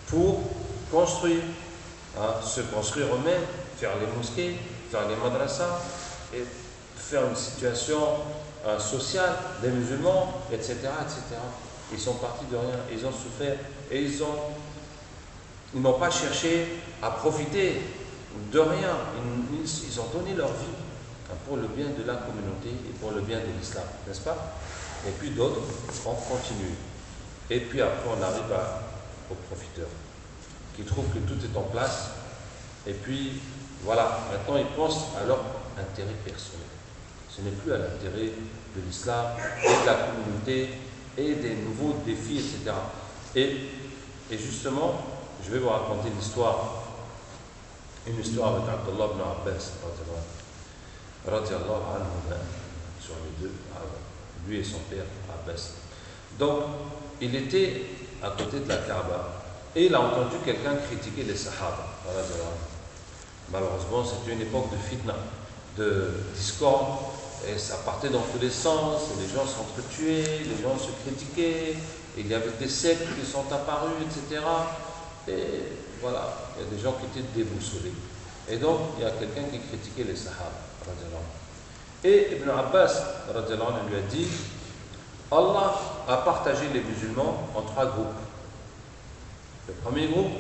pour construire, se construire eux-mêmes, faire les mosquées, faire les madrasas, et faire une situation sociale des musulmans, etc., etc. Ils sont partis de rien, ils ont souffert et ils n'ont pas cherché à profiter de rien. Ils ont donné leur vie pour le bien de la communauté et pour le bien de l'islam, n'est-ce pas? Et puis d'autres ont continué. Et puis après on arrive aux profiteurs qui trouvent que tout est en place. Et puis voilà, maintenant ils pensent à leur intérêt personnel. Ce n'est plus à l'intérêt de l'islam et de la communauté et des nouveaux défis, etc. Et justement, je vais vous raconter une histoire avec Abdullah ibn Abbas, radiallahu anhu, sur les deux, lui et son père, Abbas. Donc, il était à côté de la Kaaba et il a entendu quelqu'un critiquer les Sahaba. Malheureusement, c'était une époque de fitna, de discorde, et ça partait dans tous les sens, et les gens s'entretuaient, les gens se critiquaient, et il y avait des sectes qui sont apparus, etc. Et voilà, il y a des gens qui étaient déboussolés. Et donc, il y a quelqu'un qui critiquait les Sahaba. Et Ibn Abbas lui a dit, Allah a partagé les musulmans en trois groupes. Le premier groupe,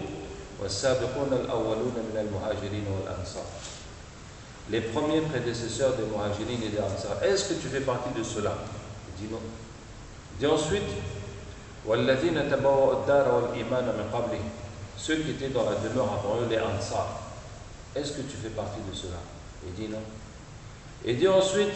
les premiers prédécesseurs des Muhajirin et des Ansar. Est-ce que tu fais partie de cela? Il dit non. Il dit ensuite, ceux qui étaient dans la demeure avant eux, les Ansar. Est-ce que tu fais partie de cela? Il dit non. Il dit ensuite,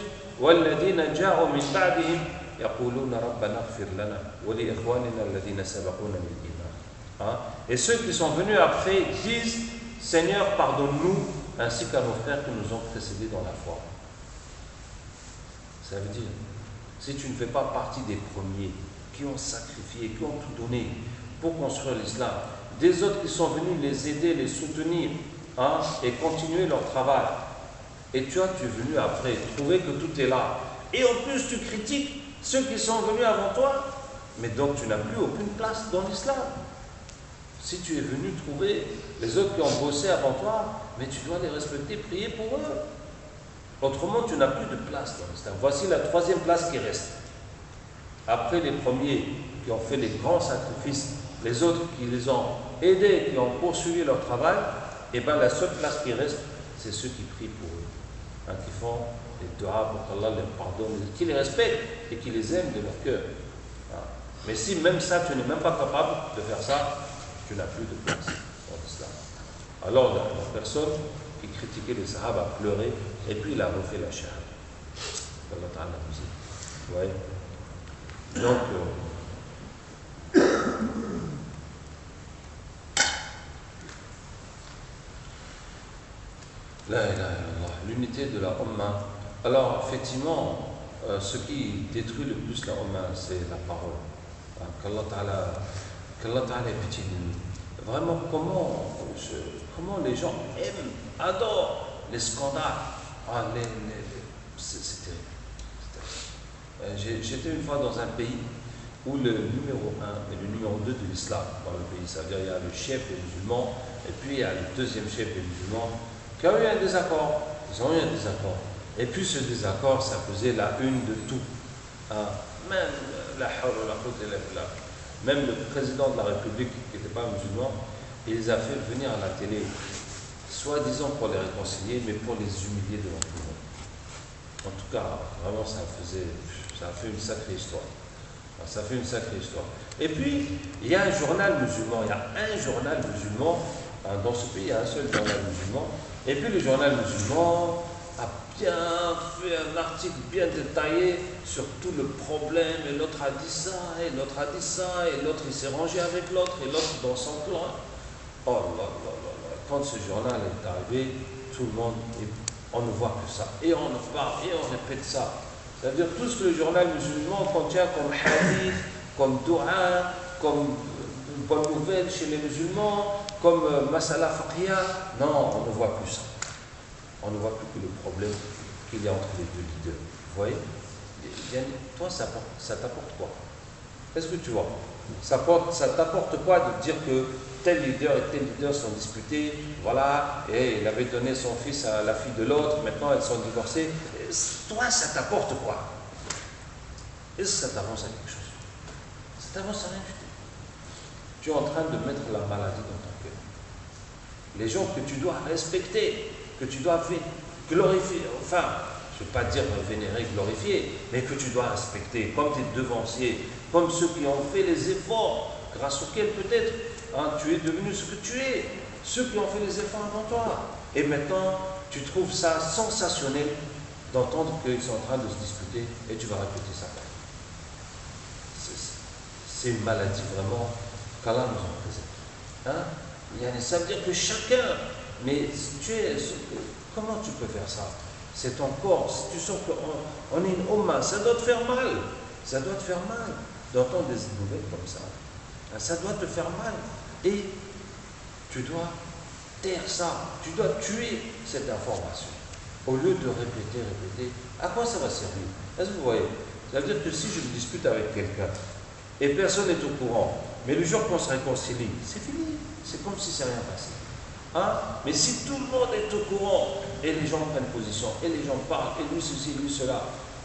et ceux qui sont venus après disent, Seigneur, pardonne-nous, ainsi qu'à nos frères qui nous ont précédés dans la foi. Ça veut dire, si tu ne fais pas partie des premiers qui ont sacrifié, qui ont tout donné pour construire l'islam, des autres qui sont venus les aider, les soutenir, et continuer leur travail, et toi tu es venu après trouver que tout est là, et en plus tu critiques ceux qui sont venus avant toi, mais donc tu n'as plus aucune place dans l'islam. Si tu es venu trouver les autres qui ont bossé avant toi, mais tu dois les respecter, prier pour eux. Autrement, tu n'as plus de place dans l'islam. Voici la troisième place qui reste. Après les premiers qui ont fait les grands sacrifices, les autres qui les ont aidés, qui ont poursuivi leur travail, et bien la seule place qui reste, c'est ceux qui prient pour eux, qui font les doigts pour qu'Allah les pardonne, qui les respectent et qui les aiment de leur cœur. Mais si même ça, tu n'es même pas capable de faire ça, tu n'as plus de place dans l'islam. Alors la personne qui critiquait les Sahaba a pleuré et puis il a refait la shahada. Allah Ta'ala nous aide. Ouais. Donc, l'unité de la Ummah. Alors, effectivement, ce qui détruit le plus la Ummah, c'est la parole. Qu'Allah Ta'ala ait pitié de nous. Vraiment, comment les gens aiment, adorent les scandales. C'est terrible. J'étais une fois dans un pays où le numéro 1 et le numéro 2 de l'islam dans le pays, c'est-à-dire il y a le chef des musulmans et puis il y a le deuxième chef des musulmans qui ont eu un désaccord. Ils ont eu un désaccord. Et puis ce désaccord, ça faisait la une de tout. Même le président de la République, qui n'était pas musulman, il les a fait venir à la télé, soi-disant pour les réconcilier, mais pour les humilier devant tout le monde. En tout cas, vraiment, ça a fait une sacrée histoire. Ça fait une sacrée histoire. Et puis, il y a un journal musulman, dans ce pays, il y a un seul journal musulman, et puis le journal musulman a bien fait un article bien détaillé sur tout le problème, et l'autre a dit ça, et l'autre a dit ça, et l'autre il s'est rangé avec l'autre, et l'autre dans son clan. Oh là là là là, quand ce journal est arrivé, tout le monde, on ne voit que ça, et on en parle, et on répète ça. C'est-à-dire tout ce que le journal musulman contient comme hadith, comme dua, comme bonne nouvelle chez les musulmans, comme masala faqhiya, non, on ne voit plus ça. On ne voit plus que le problème qu'il y a entre les deux leaders. Vous voyez? Toi, ça t'apporte quoi? Est-ce que tu vois? Ça t'apporte quoi de dire que tel leader et tel leader sont disputés, voilà, et il avait donné son fils à la fille de l'autre, maintenant elles sont divorcées. Toi, ça t'apporte quoi? Est-ce que ça t'avance à quelque chose? Ça t'avance à rien du tout. Tu es en train de mettre la maladie dans ton cœur. Les gens que tu dois respecter, que tu dois glorifier, enfin, je ne veux pas dire vénérer, glorifier, mais que tu dois respecter, comme tes devanciers, comme ceux qui ont fait les efforts, grâce auxquels peut-être tu es devenu ce que tu es, ceux qui ont fait les efforts avant toi. Et maintenant, tu trouves ça sensationnel d'entendre qu'ils sont en train de se disputer et tu vas répéter ça. C'est une maladie vraiment qu'Allah nous en préserve. Ça veut dire que chacun, mais comment tu peux faire ça? C'est ton corps, si tu sens qu'on est une Oumma, ça doit te faire mal. Ça doit te faire mal d'entendre des nouvelles comme ça. Ça doit te faire mal. Et tu dois taire ça. Tu dois tuer cette information. Au lieu de répéter, à quoi ça va servir? Est-ce que vous voyez? Ça veut dire que si je me dispute avec quelqu'un et personne n'est au courant, mais le jour qu'on se réconcilie, c'est fini. C'est comme si c'est rien passé. Mais si tout le monde est au courant, et les gens prennent position, et les gens parlent, et lui ceci, lui cela,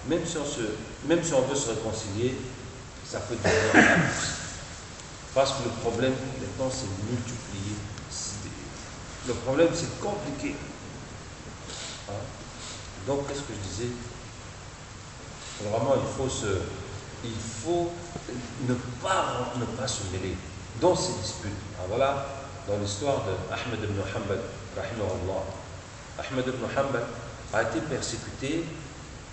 même si on veut se réconcilier, ça peut devenir un parce que le problème, maintenant, c'est multiplié. Le problème, c'est compliqué. Donc, qu'est-ce que je disais? Vraiment, il faut ne pas se mêler dans ces disputes. Voilà, dans l'histoire d'Ahmed ibn Hanbal, rahimahullah. Ahmed ibn Hanbal a été persécuté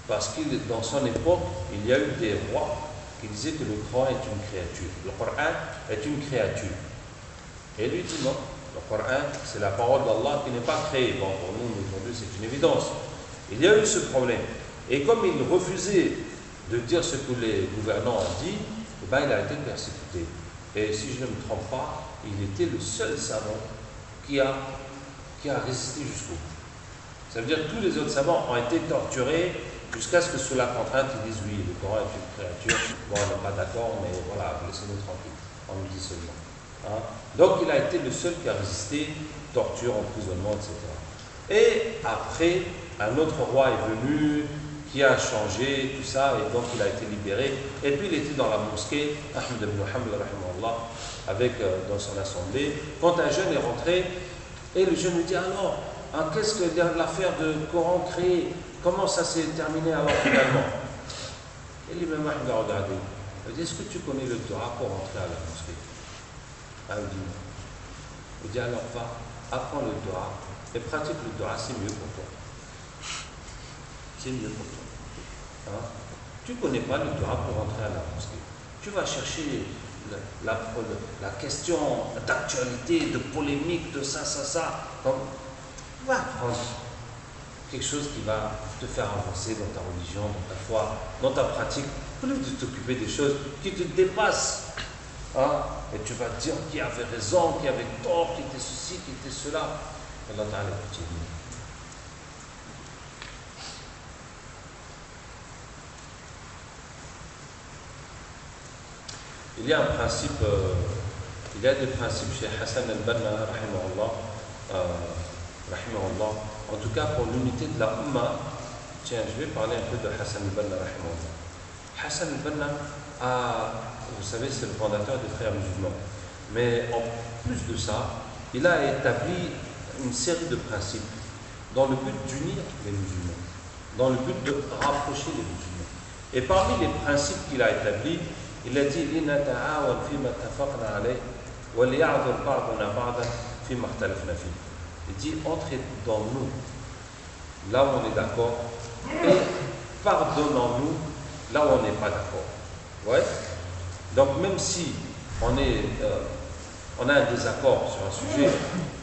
parce que dans son époque, il y a eu des rois qui disaient que le Coran est une créature. Le Coran est une créature. Et lui dit non, le Coran, c'est la parole d'Allah qui n'est pas créée. Bon, pour nous, aujourd'hui, c'est une évidence. Il y a eu ce problème. Et comme il refusait de dire ce que les gouvernants ont dit, il a été persécuté. Et si je ne me trompe pas, il était le seul savant qui a résisté jusqu'au bout. Ça veut dire que tous les autres savants ont été torturés jusqu'à ce que sous la contrainte, ils disent oui, le Coran est une créature. Bon, on n'est pas d'accord, mais voilà, laissez-nous tranquille. On nous dit seulement. Donc, il a été le seul qui a résisté, torture, emprisonnement, etc. Et après, un autre roi est venu, qui a changé, tout ça, et donc il a été libéré. Et puis il était dans la mosquée, Ahmed ibn Hanbal, avec dans son assemblée, quand un jeune est rentré, et le jeune lui dit alors, qu'est-ce que l'affaire de Coran créé, comment ça s'est terminé alors finalement? Et l'imam Ahmed a regardé, il dit, est-ce que tu connais le Torah pour rentrer à la mosquée? Il dit non. Il dit alors va, apprends le Torah, et pratique le Torah, c'est mieux pour toi. C'est mieux pour toi. Tu ne connais pas le Torah pour rentrer à la mosquée. Tu vas chercher la question d'actualité, de polémique, de ça. Tu vas apprendre quelque chose qui va te faire avancer dans ta religion, dans ta foi, dans ta pratique, au lieu de t'occuper des choses qui te dépassent. Et tu vas dire qui avait raison, qui avait tort, qui était ceci, qui était cela. Allah Ta'ala continue. Il y a des principes chez Hassan al-Banna, rahimahullah, en tout cas pour l'unité de la Ummah. Tiens, je vais parler un peu de Hassan al-Banna, rahimahullah. Hassan al-Banna, vous savez, c'est le fondateur des Frères musulmans. Mais en plus de ça, il a établi une série de principes dans le but d'unir les musulmans, dans le but de rapprocher les musulmans. Et parmi les principes qu'il a établis, il a dit il dit entrez dans nous là où on est d'accord et pardonnons-nous là où on n'est pas d'accord. Ouais? Donc même si on a un désaccord sur un sujet,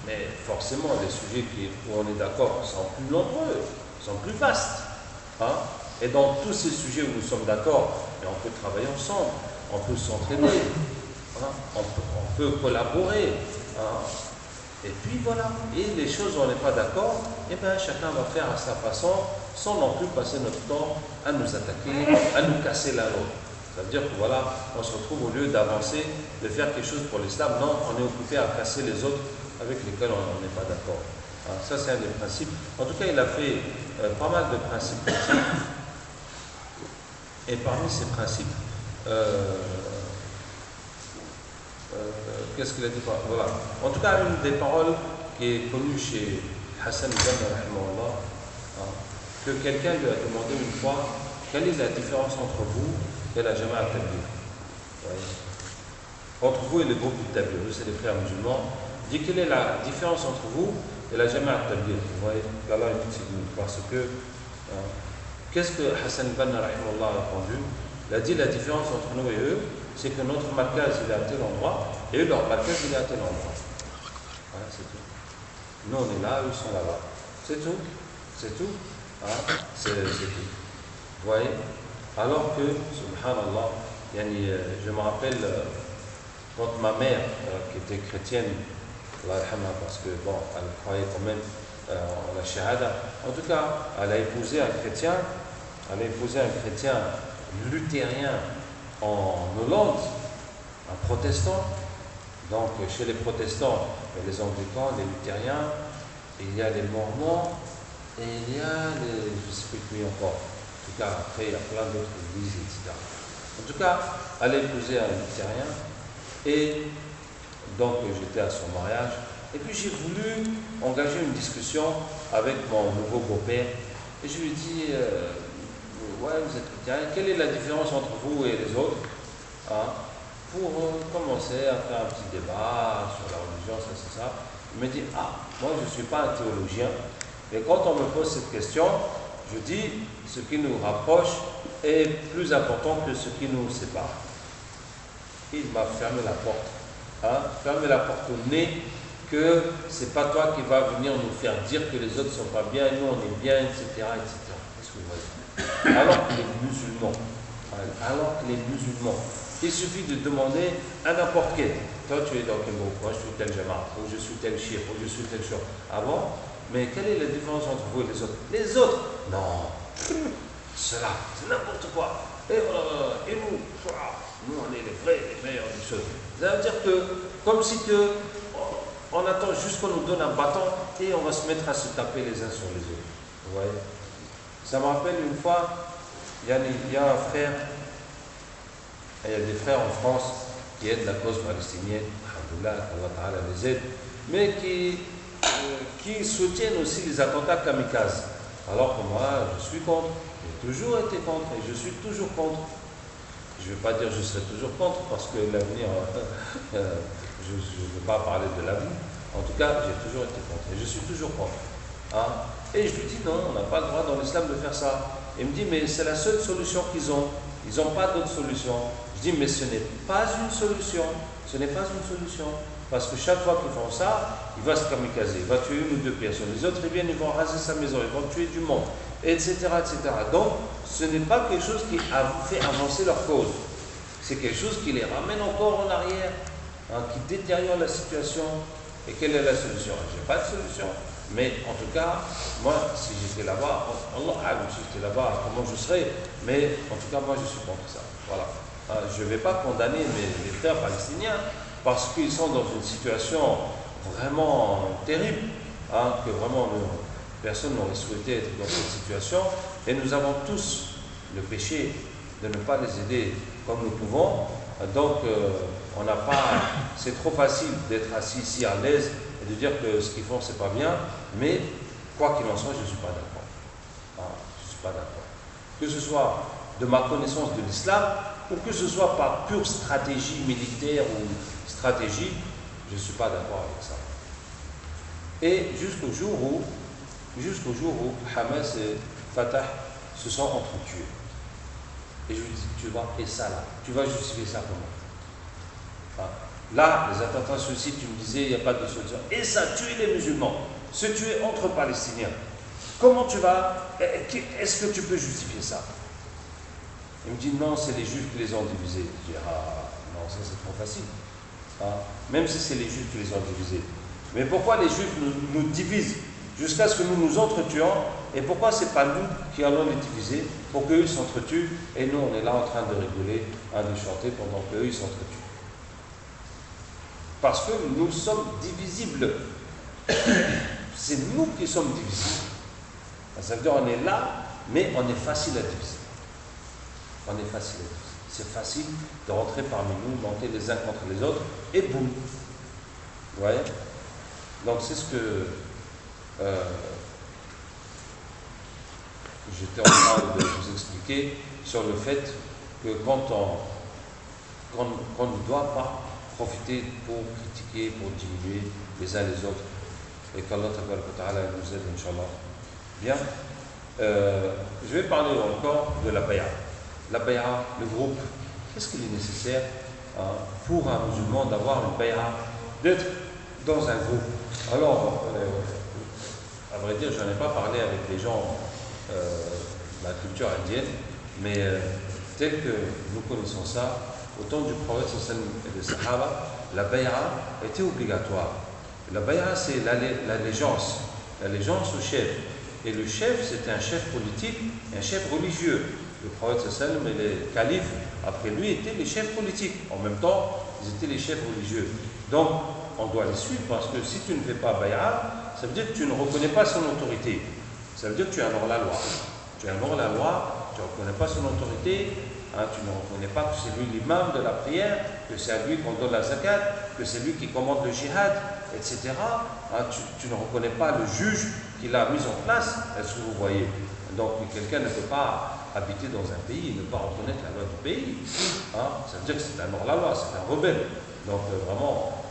mais forcément les sujets où on est d'accord sont plus nombreux, sont plus vastes. Et dans tous ces sujets où nous sommes d'accord, on peut travailler ensemble, on peut s'entraîner, on peut collaborer. Et puis voilà. Et les choses où on n'est pas d'accord, chacun va faire à sa façon, sans non plus passer notre temps à nous attaquer, à nous casser l'un l'autre. Ça veut dire que voilà, on se retrouve au lieu d'avancer, de faire quelque chose pour l'islam, non, on est occupé à casser les autres avec lesquels on n'est pas d'accord. Hein, ça, c'est un des principes. En tout cas, il a fait pas mal de principes chrétiens. Et parmi ces principes, qu'est-ce qu'il a dit? Voilà. En tout cas, une des paroles qui est connue chez Hassan al-Banna, hein, que quelqu'un lui a demandé une fois quelle est la différence entre vous et la Jama'a al-Tabligh. Entre vous et le groupe du Tabligh, c'est les frères musulmans. Dit quelle est la différence entre vous et la Jama'a al-Tabligh. Vous voyez, là, parce que qu'est-ce que Hassan al-Banna a répondu? Il a dit la différence entre nous et eux, c'est que notre markaz il est à tel endroit et eux, leur markaz il est à tel endroit. Voilà, c'est tout. Nous on est là, eux sont là-bas. C'est tout. C'est tout. Hein? C'est tout. Vous voyez? Alors que, subhanallah, je me rappelle quand ma mère, qui était chrétienne, parce que bon, elle croyait quand même en la shahada. En tout cas, elle a épousé un chrétien luthérien en Hollande, un protestant. Donc chez les protestants, il y a les anglicans, les luthériens, il y a les mormons, et il y a les, je ne sais plus qui encore. En tout cas, après, il y a plein d'autres églises, etc. En tout cas, elle a épousé un luthérien, et donc j'étais à son mariage, et puis j'ai voulu engager une discussion avec mon nouveau beau-père, et je lui ai dit, ouais, vous êtes chrétien, quelle est la différence entre vous et les autres, hein, pour commencer à faire un petit débat sur la religion, ça c'est ça. Il me dit, moi je ne suis pas un théologien, et quand on me pose cette question, je dis, ce qui nous rapproche est plus important que ce qui nous sépare. Il m'a fermé la porte, fermé la porte au nez, que c'est pas toi qui vas venir nous faire dire que les autres sont pas bien, et nous on est bien, etc. etc. Qu'est-ce que vous voyez? Alors que les musulmans, il suffit de demander à n'importe quel. Toi, tu es dans quel groupe? Moi, je suis tel jama'a, ou je suis tel chier, ou je suis tel chose. Ah bon? Mais quelle est la différence entre vous et les autres? Les autres? Non. Cela, c'est n'importe quoi. Et nous, on est les vrais, les meilleurs des choses. Ça veut dire que, comme si on attend juste qu'on nous donne un bâton et on va se mettre à se taper les uns sur les autres. Vous voyez? Ça me rappelle une fois, il y a un frère, il y a des frères en France qui aident la cause palestinienne, alhamdoulilah, Allah Ta'ala les aide, mais qui soutiennent aussi les attentats kamikazes. Alors que moi, je suis contre, j'ai toujours été contre et je suis toujours contre. Je ne vais pas dire que je serai toujours contre parce que l'avenir, je ne veux pas parler de l'avenir. En tout cas, j'ai toujours été contre et je suis toujours contre. Hein? Et je lui dis non, on n'a pas le droit dans l'islam de faire ça. Il me dit mais c'est la seule solution qu'ils ont. Ils n'ont pas d'autre solution. Je dis mais ce n'est pas une solution. Ce n'est pas une solution. Parce que chaque fois qu'ils font ça, il va se kamikazer, il va tuer une ou deux personnes. Les autres, ils viennent, ils vont raser sa maison, ils vont tuer du monde, etc. etc. Donc, ce n'est pas quelque chose qui fait avancer leur cause. C'est quelque chose qui les ramène encore en arrière, qui détériore la situation. Et quelle est la solution? Je n'ai pas de solution. Mais en tout cas, moi, si j'étais là-bas, Allah, si j'étais là-bas, comment je serais? Mais en tout cas, moi, je suis contre ça. Voilà. Je ne vais pas condamner mes frères palestiniens parce qu'ils sont dans une situation vraiment terrible, que vraiment personne n'aurait souhaité être dans cette situation. Et nous avons tous le péché de ne pas les aider comme nous pouvons. Donc, on n'a pas. C'est trop facile d'être assis ici à l'aise et de dire que ce qu'ils font, c'est pas bien. Mais, quoi qu'il en soit, je ne suis pas d'accord. Je ne suis pas d'accord. Que ce soit de ma connaissance de l'islam, ou que ce soit par pure stratégie militaire ou stratégie, je ne suis pas d'accord avec ça. Et jusqu'au jour où Hamas et Fatah se sont entretués. Et je lui dis, tu vois, et ça là, tu vas justifier ça comment? Là, les attentats suicides, tu me disais, il n'y a pas de solution. Et ça, tuer les musulmans, se tuer entre Palestiniens. Comment tu vas, est-ce que tu peux justifier ça? Il me dit, non, c'est les Juifs qui les ont divisés. Je dis, non, ça c'est trop facile. Même si c'est les Juifs qui les ont divisés. Mais pourquoi les Juifs nous divisent jusqu'à ce que nous nous entretuons. Et pourquoi ce n'est pas nous qui allons les diviser pour qu'eux s'entretuent et nous on est là en train de rigoler, de chanter pendant qu'eux ils s'entretuent? Parce que nous sommes divisibles. C'est nous qui sommes divisibles. Ça veut dire qu'on est là, mais on est facile à diviser. On est facile à diviser. C'est facile de rentrer parmi nous, monter les uns contre les autres, et boum. Vous voyez? Donc c'est ce que j'étais en train de vous expliquer sur le fait que qu'on ne doit pas profiter pour critiquer, pour diminuer les uns les autres. Et qu'Allah nous aide, Inch'Allah. Bien. Je vais parler encore de la bay'a. La bay'a, le groupe. Qu'est-ce qu'il est nécessaire pour un musulman d'avoir une bay'a, d'être dans un groupe? Alors, à vrai dire, je n'en ai pas parlé avec les gens de la culture indienne, mais tel que nous connaissons ça, au temps du prophète et des Sahaba, la bay'a était obligatoire. La bay'a, c'est l'allégeance au chef. Et le chef, c'était un chef politique et un chef religieux. Le prophète et les califes, après lui, étaient les chefs politiques. En même temps, ils étaient les chefs religieux. Donc, on doit les suivre parce que si tu ne fais pas bay'a, ça veut dire que tu ne reconnais pas son autorité. Ça veut dire que tu es un hors-la-loi. Tu es un hors-la-loi, tu ne reconnais pas son autorité, tu ne reconnais pas que c'est lui l'imam de la prière, que c'est à lui qu'on donne la zakat, que c'est lui qui commande le jihad, etc. Tu ne reconnais pas le juge qu'il a mis en place. Est-ce que vous voyez? Donc quelqu'un ne peut pas habiter dans un pays et ne pas reconnaître la loi du pays. Ça veut dire que c'est un hors-la-loi, c'est un rebelle. Donc vraiment,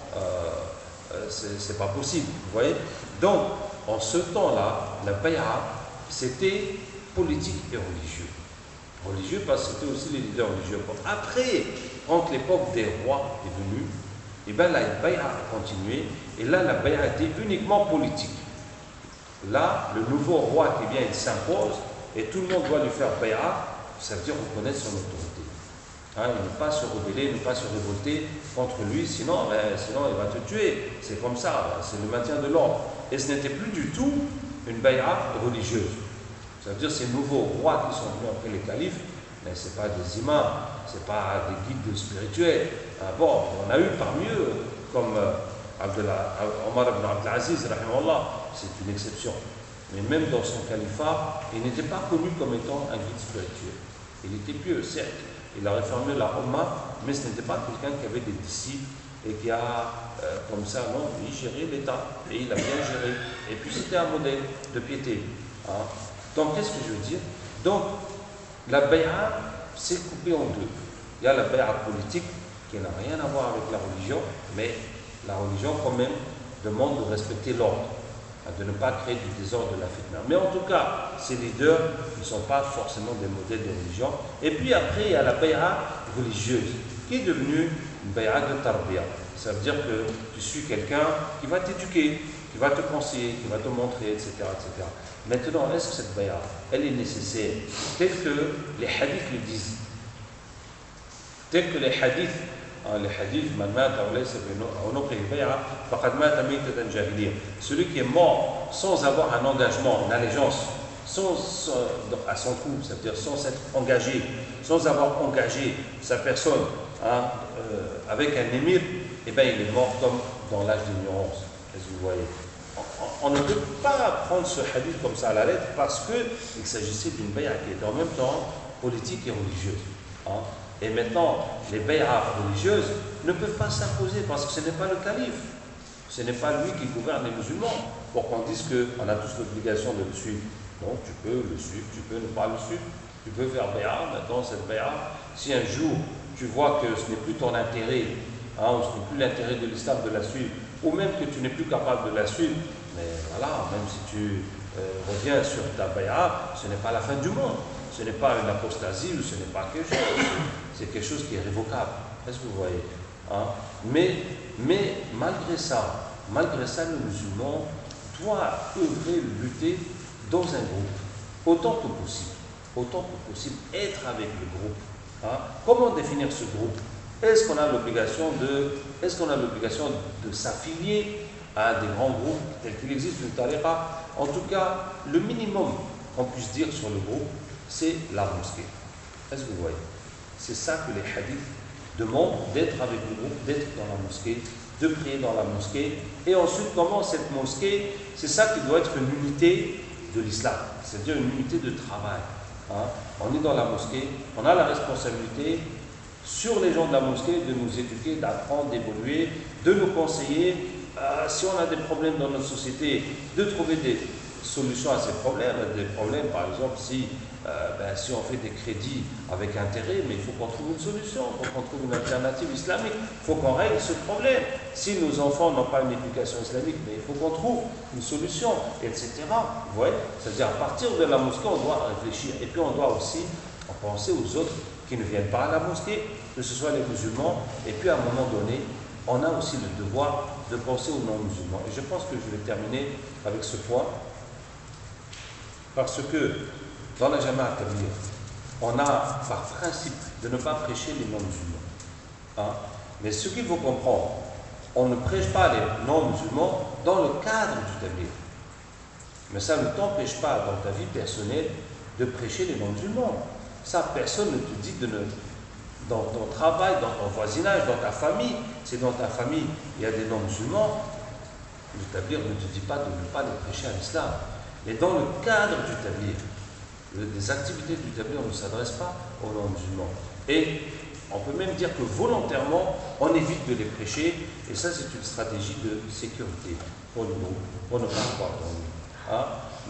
c'est pas possible. Vous voyez? Donc, en ce temps-là, la bay'a, c'était politique et religieux. Religieux parce que c'était aussi les leaders religieux. Après, quand l'époque des rois est venue, et bien la bay'a a continué, et là la bay'a était uniquement politique. Là, le nouveau roi qui vient, il s'impose, et tout le monde doit lui faire bay'a, ça veut dire reconnaître son autorité. Ne pas se rebeller, ne pas se révolter contre lui, sinon il va te tuer. C'est comme ça, c'est le maintien de l'ordre. Et ce n'était plus du tout une bay'a religieuse. Ça veut dire ces nouveaux rois qui sont venus après les califes, mais ce n'est pas des imams, ce n'est pas des guides spirituels. Bon, on a eu parmi eux, comme Omar ibn Abdelaziz, c'est une exception. Mais même dans son califat, il n'était pas connu comme étant un guide spirituel. Il était pieux, certes. Il a réformé la Ummah, mais ce n'était pas quelqu'un qui avait des disciples et qui a, comme ça, non, il gérait l'État. Et il a bien géré. Et puis c'était un modèle de piété. Donc, qu'est-ce que je veux dire? Donc, la bay'a, c'est coupé en deux. Il y a la bay'a politique, qui n'a rien à voir avec la religion, mais la religion, quand même, demande de respecter l'ordre, de ne pas créer du désordre, de la fitna. Mais en tout cas, ces leaders ne sont pas forcément des modèles de religion. Et puis après, il y a la bay'a religieuse, qui est devenue une bay'a de tarbiya. Ça veut dire que tu suis quelqu'un qui va t'éduquer, qui va te conseiller, qui va te montrer, etc. etc. Maintenant, est-ce que cette bay'a, elle est nécessaire, tel que les hadiths le disent? Tel que les hadiths, celui qui est mort sans avoir un engagement, une allégeance, à son coup, c'est-à-dire sans s'être engagé, sans avoir engagé sa personne avec un émir, eh bien il est mort comme dans l'âge d'ignorance. Est-ce que vous voyez? On ne peut pas prendre ce hadith comme ça à la lettre parce qu'il s'agissait d'une bay'a qui était en même temps politique et religieuse. Et maintenant, les bay'as religieuses ne peuvent pas s'imposer parce que ce n'est pas le calife. Ce n'est pas lui qui gouverne les musulmans pour qu'on dise qu'on a tous l'obligation de le suivre. Non, tu peux le suivre, tu peux ne pas le suivre. Tu peux faire bay'a. Maintenant, cette bay'a, si un jour tu vois que ce n'est plus ton intérêt, ou ce n'est plus l'intérêt de l'islam de la suivre, ou même que tu n'es plus capable de la suivre, mais voilà, même si tu reviens sur ta bay'a, ce n'est pas la fin du monde. Ce n'est pas une apostasie ou ce n'est pas quelque chose. C'est quelque chose qui est révocable. Est-ce que vous voyez? Mais malgré ça, le musulman doit œuvrer, lutter dans un groupe, autant que possible, être avec le groupe. Comment définir ce groupe? Est-ce qu'on a l'obligation de s'affilier à des grands groupes tels qu'il existe une tariqa. En tout cas, le minimum qu'on puisse dire sur le groupe, c'est la mosquée. Est-ce que vous voyez? C'est ça que les hadiths demandent, d'être avec le groupe, d'être dans la mosquée, de prier dans la mosquée. Et ensuite, comment cette mosquée, c'est ça qui doit être une unité de l'islam, c'est-à-dire une unité de travail. On est dans la mosquée, on a la responsabilité sur les gens de la mosquée de nous éduquer, d'apprendre, d'évoluer, de nous conseiller. Si on a des problèmes dans notre société, de trouver des solutions à ces problèmes. Des problèmes, par exemple, si on fait des crédits avec intérêt, mais il faut qu'on trouve une solution, il faut qu'on trouve une alternative islamique, il faut qu'on règle ce problème. Si nos enfants n'ont pas une éducation islamique, mais il faut qu'on trouve une solution, etc. Vous voyez? C'est-à-dire, à partir de la mosquée, on doit réfléchir. Et puis, on doit aussi penser aux autres qui ne viennent pas à la mosquée, que ce soit les musulmans. Et puis, à un moment donné, on a aussi le devoir de penser aux non-musulmans. Et je pense que je vais terminer avec ce point, parce que dans la Jama'a Tabligh, on a par principe de ne pas prêcher les non-musulmans. Mais ce qu'il faut comprendre, on ne prêche pas les non-musulmans dans le cadre du Tabligh. Mais ça ne t'empêche pas dans ta vie personnelle de prêcher les non-musulmans. Ça, personne ne te dit de ne... Dans ton travail, dans ton voisinage, dans ta famille, si dans ta famille il y a des non-musulmans, le Tabligh ne te dit pas de ne pas les prêcher à l'islam. Mais dans le cadre du Tabligh, les activités du Tabligh, on ne s'adresse pas aux non-musulmans. Et on peut même dire que volontairement, on évite de les prêcher, et ça c'est une stratégie de sécurité pour le groupe, pour ne pas avoir d'ennui.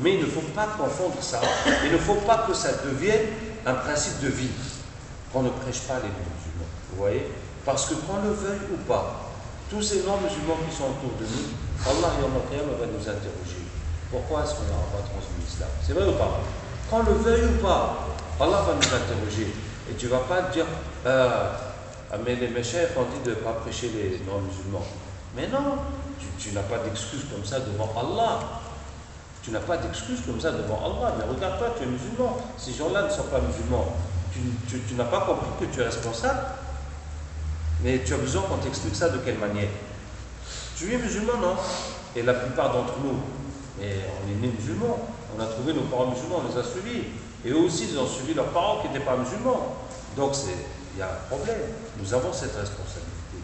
Mais il ne faut pas confondre ça, il ne faut pas que ça devienne un principe de vie, qu'on ne prêche pas les non-musulmans. Vous voyez? Parce que qu'on le veuille ou pas, tous ces non-musulmans qui sont autour de nous, Allah va nous interroger. Pourquoi est-ce qu'on n'a pas transmis l'islam? C'est vrai ou pas? Qu'on le veuille ou pas, Allah va nous interroger. Et tu ne vas pas te dire, mais les méchants ont dit de ne pas prêcher les non-musulmans. Mais non, tu n'as pas d'excuse comme ça devant Allah. Tu n'as pas d'excuse comme ça devant Allah. Mais regarde-toi, tu es musulman. Ces gens-là ne sont pas musulmans. Tu n'as pas compris que tu es responsable. Mais tu as besoin qu'on t'explique ça de quelle manière? Tu es musulman, non? Et la plupart d'entre nous, mais on est nés musulmans, on a trouvé nos parents musulmans, on les a suivis. Et eux aussi, ils ont suivi leurs parents qui n'étaient pas musulmans. Donc, il y a un problème. Nous avons cette responsabilité.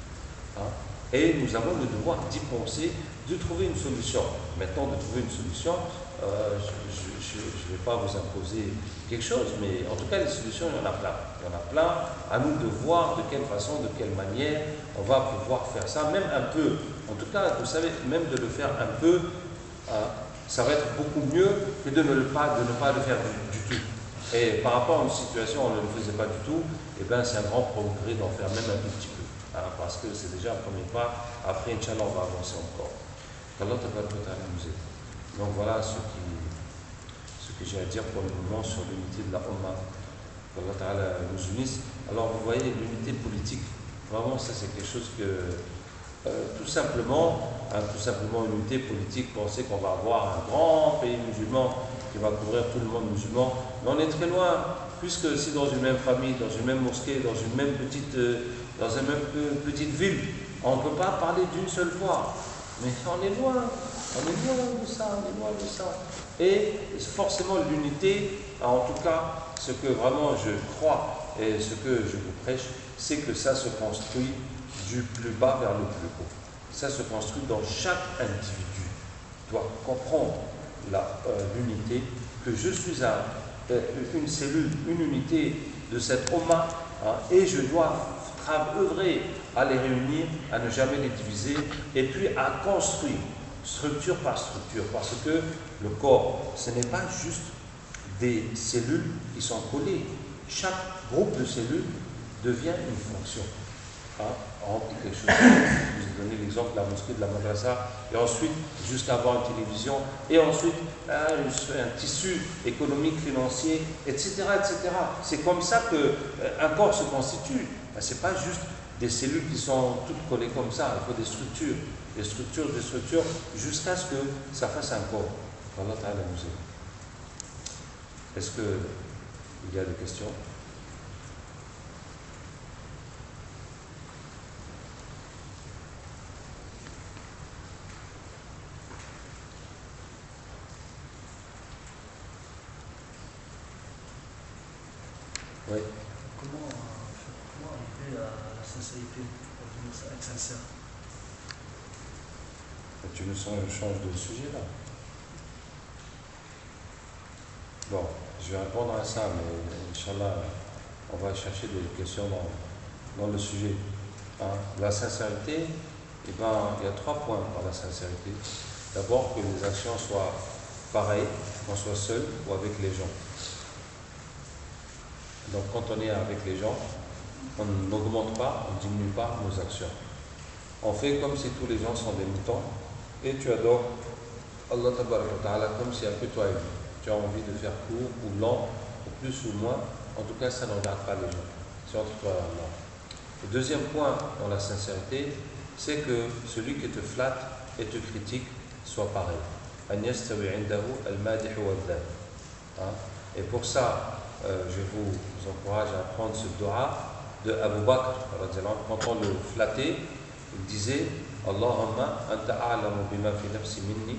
Et nous avons le devoir d'y penser, de trouver une solution. Maintenant, de trouver une solution, je ne vais pas vous imposer quelque chose, mais en tout cas, les solutions, il y en a plein. Il y en a plein. À nous de voir de quelle façon, de quelle manière on va pouvoir faire ça, même un peu. En tout cas, vous savez, même de le faire un peu, ça va être beaucoup mieux que de ne pas le faire du tout. Et par rapport à une situation où on ne le faisait pas du tout, eh bien, c'est un grand progrès d'en faire même un tout petit peu. Parce que c'est déjà un premier pas. Après, Inch'Allah, on va avancer encore. Qu'Allah nous aide. Donc voilà ce que j'ai à dire pour le moment sur l'unité de la Ummah. Qu'Allah Ta'ala nous unisse. Alors vous voyez, l'unité politique, vraiment ça c'est quelque chose que tout simplement une unité politique, penser qu'on va avoir un grand pays musulman qui va couvrir tout le monde musulman, mais on est très loin, puisque si dans une même famille, dans une même mosquée, dans une même petite ville, on ne peut pas parler d'une seule voix. Mais on est loin de ça. Et forcément l'unité, en tout cas, ce que vraiment je crois et ce que je vous prêche, c'est que ça se construit du plus bas vers le plus haut. Ça se construit dans chaque individu. Doit comprendre l'unité, que je suis une cellule, une unité de cette Ummah, et je dois œuvrer à les réunir, à ne jamais les diviser, et puis à construire structure par structure, parce que le corps, ce n'est pas juste des cellules qui sont collées. Chaque groupe de cellules devient une fonction. Remplit quelque chose. Je vous ai donné l'exemple de la mosquée, de la madrasa, et ensuite, jusqu'à avoir une télévision, et ensuite, un tissu économique, financier, etc. C'est comme ça qu'un corps se constitue. Ce n'est pas juste des cellules qui sont toutes collées comme ça. Il faut des structures, jusqu'à ce que ça fasse un corps. Allah Ta'ala nous aide. Est-ce qu'il y a des questions? Oui. Comment arriver à la sincérité, à être sincère? Tu me changes de sujet là. Bon, je vais répondre à ça, mais Inch'Allah, on va chercher des questions dans le sujet. Hein. La sincérité, eh ben, il y a 3 points dans la sincérité. D'abord, que les actions soient pareilles, qu'on soit seul ou avec les gens. Donc, quand on est avec les gens, on n'augmente pas, on ne diminue pas nos actions. On fait comme si tous les gens sont des moutons et tu adores Allah Ta'ala comme si un peu toi et lui. Tu as envie de faire court ou lent, ou plus ou moins. En tout cas, ça ne regarde pas les gens. C'est entre toi et Allah. Le deuxième point dans la sincérité, c'est que celui qui te flatte et te critique soit pareil. Et pour ça, je vous encourage à apprendre ce dua de Abu Bakr. Quand on le flattait, il disait Allahumma anta a'lamu bima fi nafsi minni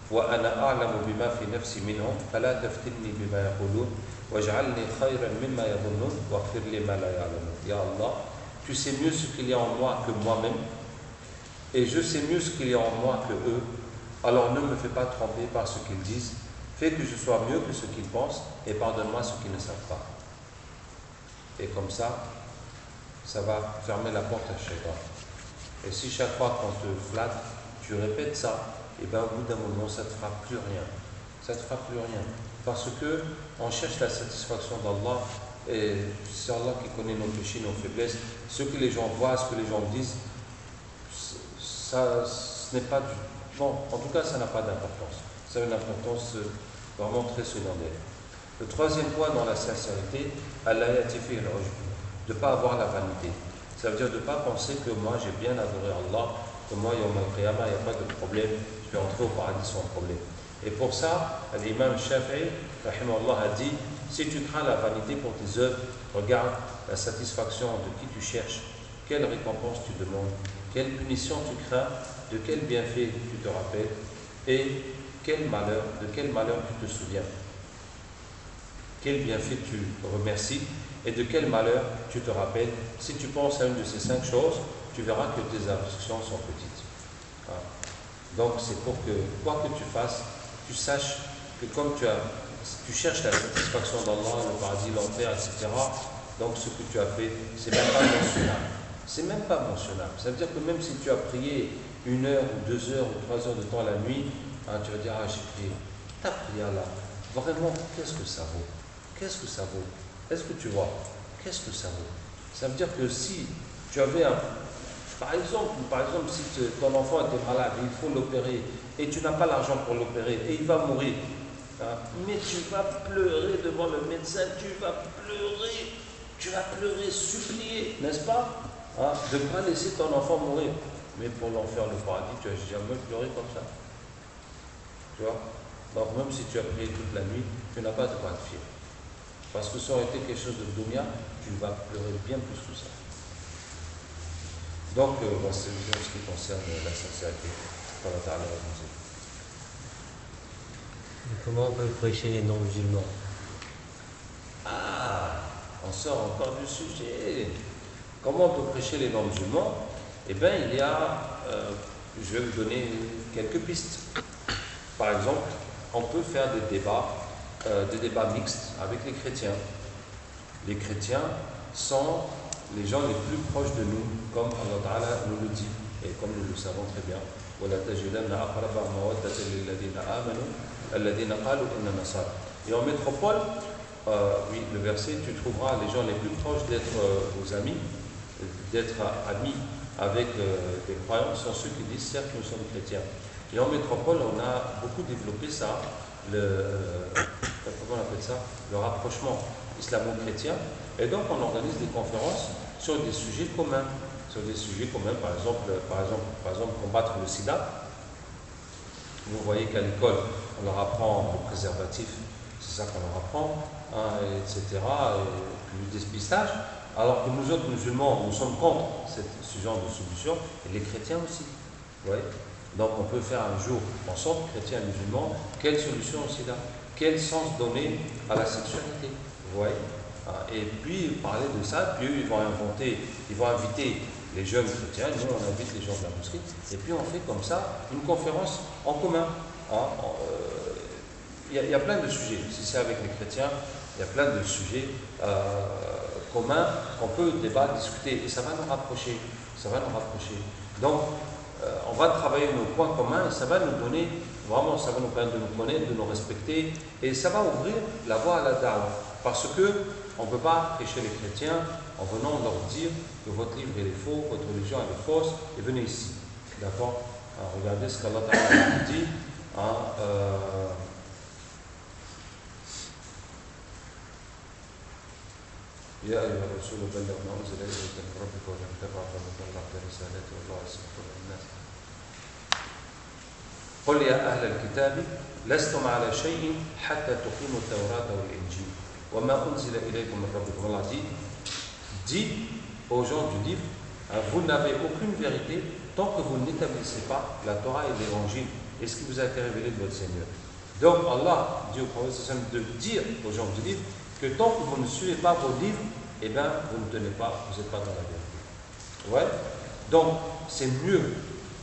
wa ana a'lamu bima fi nafsi minhum fala taftinni bima yaqulun waj'alni khayran mimma yadhunnun waghfir li ma la ya'lamun. Ya Allah, tu sais mieux ce qu'il y a en moi que moi-même et je sais mieux ce qu'il y a en moi que eux. Alors ne me fais pas tromper par ce qu'ils disent, fais que je sois mieux que ce qu'ils pensent et pardonne-moi ce qu'ils ne savent pas. Et comme ça va fermer la porte à Shaitan. Et si chaque fois qu'on te flatte, tu répètes ça, et bien au bout d'un moment, ça ne te fera plus rien. Ça ne te fera plus rien. Parce que on cherche la satisfaction d'Allah, et c'est Allah qui connaît nos péchés, nos faiblesses. Ce que les gens voient, ce que les gens disent, ça, ce n'est pas du... Bon, en tout cas, ça n'a pas d'importance. Ça a une importance vraiment très secondaire. Le troisième point dans la sincérité, de ne pas avoir la vanité. Ça veut dire de ne pas penser que moi j'ai bien adoré Allah, que moi il n'y a pas de problème, je vais entrer au paradis sans problème. Et pour ça, l'imam Shafi'i, rahimahullah, a dit, si tu crains la vanité pour tes œuvres, regarde la satisfaction de qui tu cherches, quelle récompense tu demandes, quelle punition tu crains, de quel bienfait tu te rappelles et de quel malheur tu te souviens. Quel bienfait tu remercies et de quel malheur tu te rappelles. Si tu penses à une de ces 5 choses, tu verras que tes afflictions sont petites. Voilà. Donc c'est pour que, quoi que tu fasses, tu saches que comme tu cherches la satisfaction d'Allah, le paradis, l'enfer, etc., donc ce que tu as fait, c'est même pas mentionnable. C'est même pas mentionnable. Ça veut dire que même si tu as prié 1 heure ou 2 heures ou 3 heures de temps la nuit, hein, tu vas dire, ah j'ai prié. Ta prière là, vraiment, qu'est-ce que ça vaut? Qu'est-ce que ça vaut? Est-ce que tu vois? Qu'est-ce que ça vaut? Ça veut dire que si tu avais par exemple, si ton enfant était malade, il faut l'opérer, et tu n'as pas l'argent pour l'opérer, et il va mourir, hein, mais tu vas pleurer devant le médecin, tu vas pleurer, supplier, n'est-ce pas? Hein, de ne pas laisser ton enfant mourir. Mais pour l'enfer, le paradis, tu n'as jamais pleuré comme ça. Tu vois? Donc même si tu as prié toute la nuit, tu n'as pas de quoi te fier. Parce que ça aurait été quelque chose de dunya, tu vas pleurer bien plus que ça. Donc, c'est bien ce qui concerne la sincérité. Comment on peut prêcher les non-musulmans? Ah, on sort encore du sujet. Comment on peut prêcher les non-musulmans? Eh bien, il y a, je vais vous donner quelques pistes. Par exemple, on peut faire des débats mixtes avec les chrétiens. Les chrétiens sont les gens les plus proches de nous, comme Allah Ta'ala nous le dit, et comme nous le savons très bien. Et en métropole, oui, le verset, tu trouveras les gens les plus proches d'être vos amis, d'être amis avec des croyants, sont ceux qui disent, certes, nous sommes chrétiens. Et en métropole, on a beaucoup développé ça, comment on appelle ça, le rapprochement islamo-chrétien. Et donc, on organise des conférences sur des sujets communs. Par exemple, combattre le sida. Vous voyez qu'à l'école, on leur apprend le préservatif, c'est ça qu'on leur apprend, hein, etc., et le dépistage. Alors que nous autres musulmans, nous sommes contre ce genre de solution, et les chrétiens aussi. Vous voyez? Donc on peut faire un jour, ensemble, chrétiens et musulmans, quelle solution au sida? Quel sens donner à la sexualité? Vous voyez? Et puis parler de ça, puis eux, ils vont inviter les jeunes chrétiens, nous on invite les gens de la mosquée, et puis on fait comme ça une conférence en commun. Il y a plein de sujets, si c'est avec les chrétiens, il y a plein de sujets communs qu'on peut débattre, discuter, et ça va nous rapprocher. Donc, on va travailler nos points communs et ça va nous donner, vraiment, ça va nous permettre de nous connaître, de nous respecter, et ça va ouvrir la voie à la da'wah. Parce que on ne peut pas prêcher les chrétiens en venant leur dire que votre livre il est faux, votre religion elle est fausse, et venez ici. D'accord? Regardez ce qu'Allah Ta'ala dit. يا أيها الرسول بلغ ما أنزل إليك من ربك ولم تفعل فما بلغت رسالته والله يسمع الناس. قل يا أهل الكتاب لستم على شيء حتى تقيموا التوراة والإنجيل وما أنزل إليكم من ربكم. Allah dit aux gens du livre, vous n'avez aucune vérité tant que vous n'établissez pas la Torah et l'Évangile et ce qui vous a été révélé de votre Seigneur. Donc Allah dit au prophète de dire aux gens du livre que tant que vous ne suivez pas vos livres, eh bien, vous ne tenez pas, vous n'êtes pas dans la vérité. Ouais. Donc, c'est mieux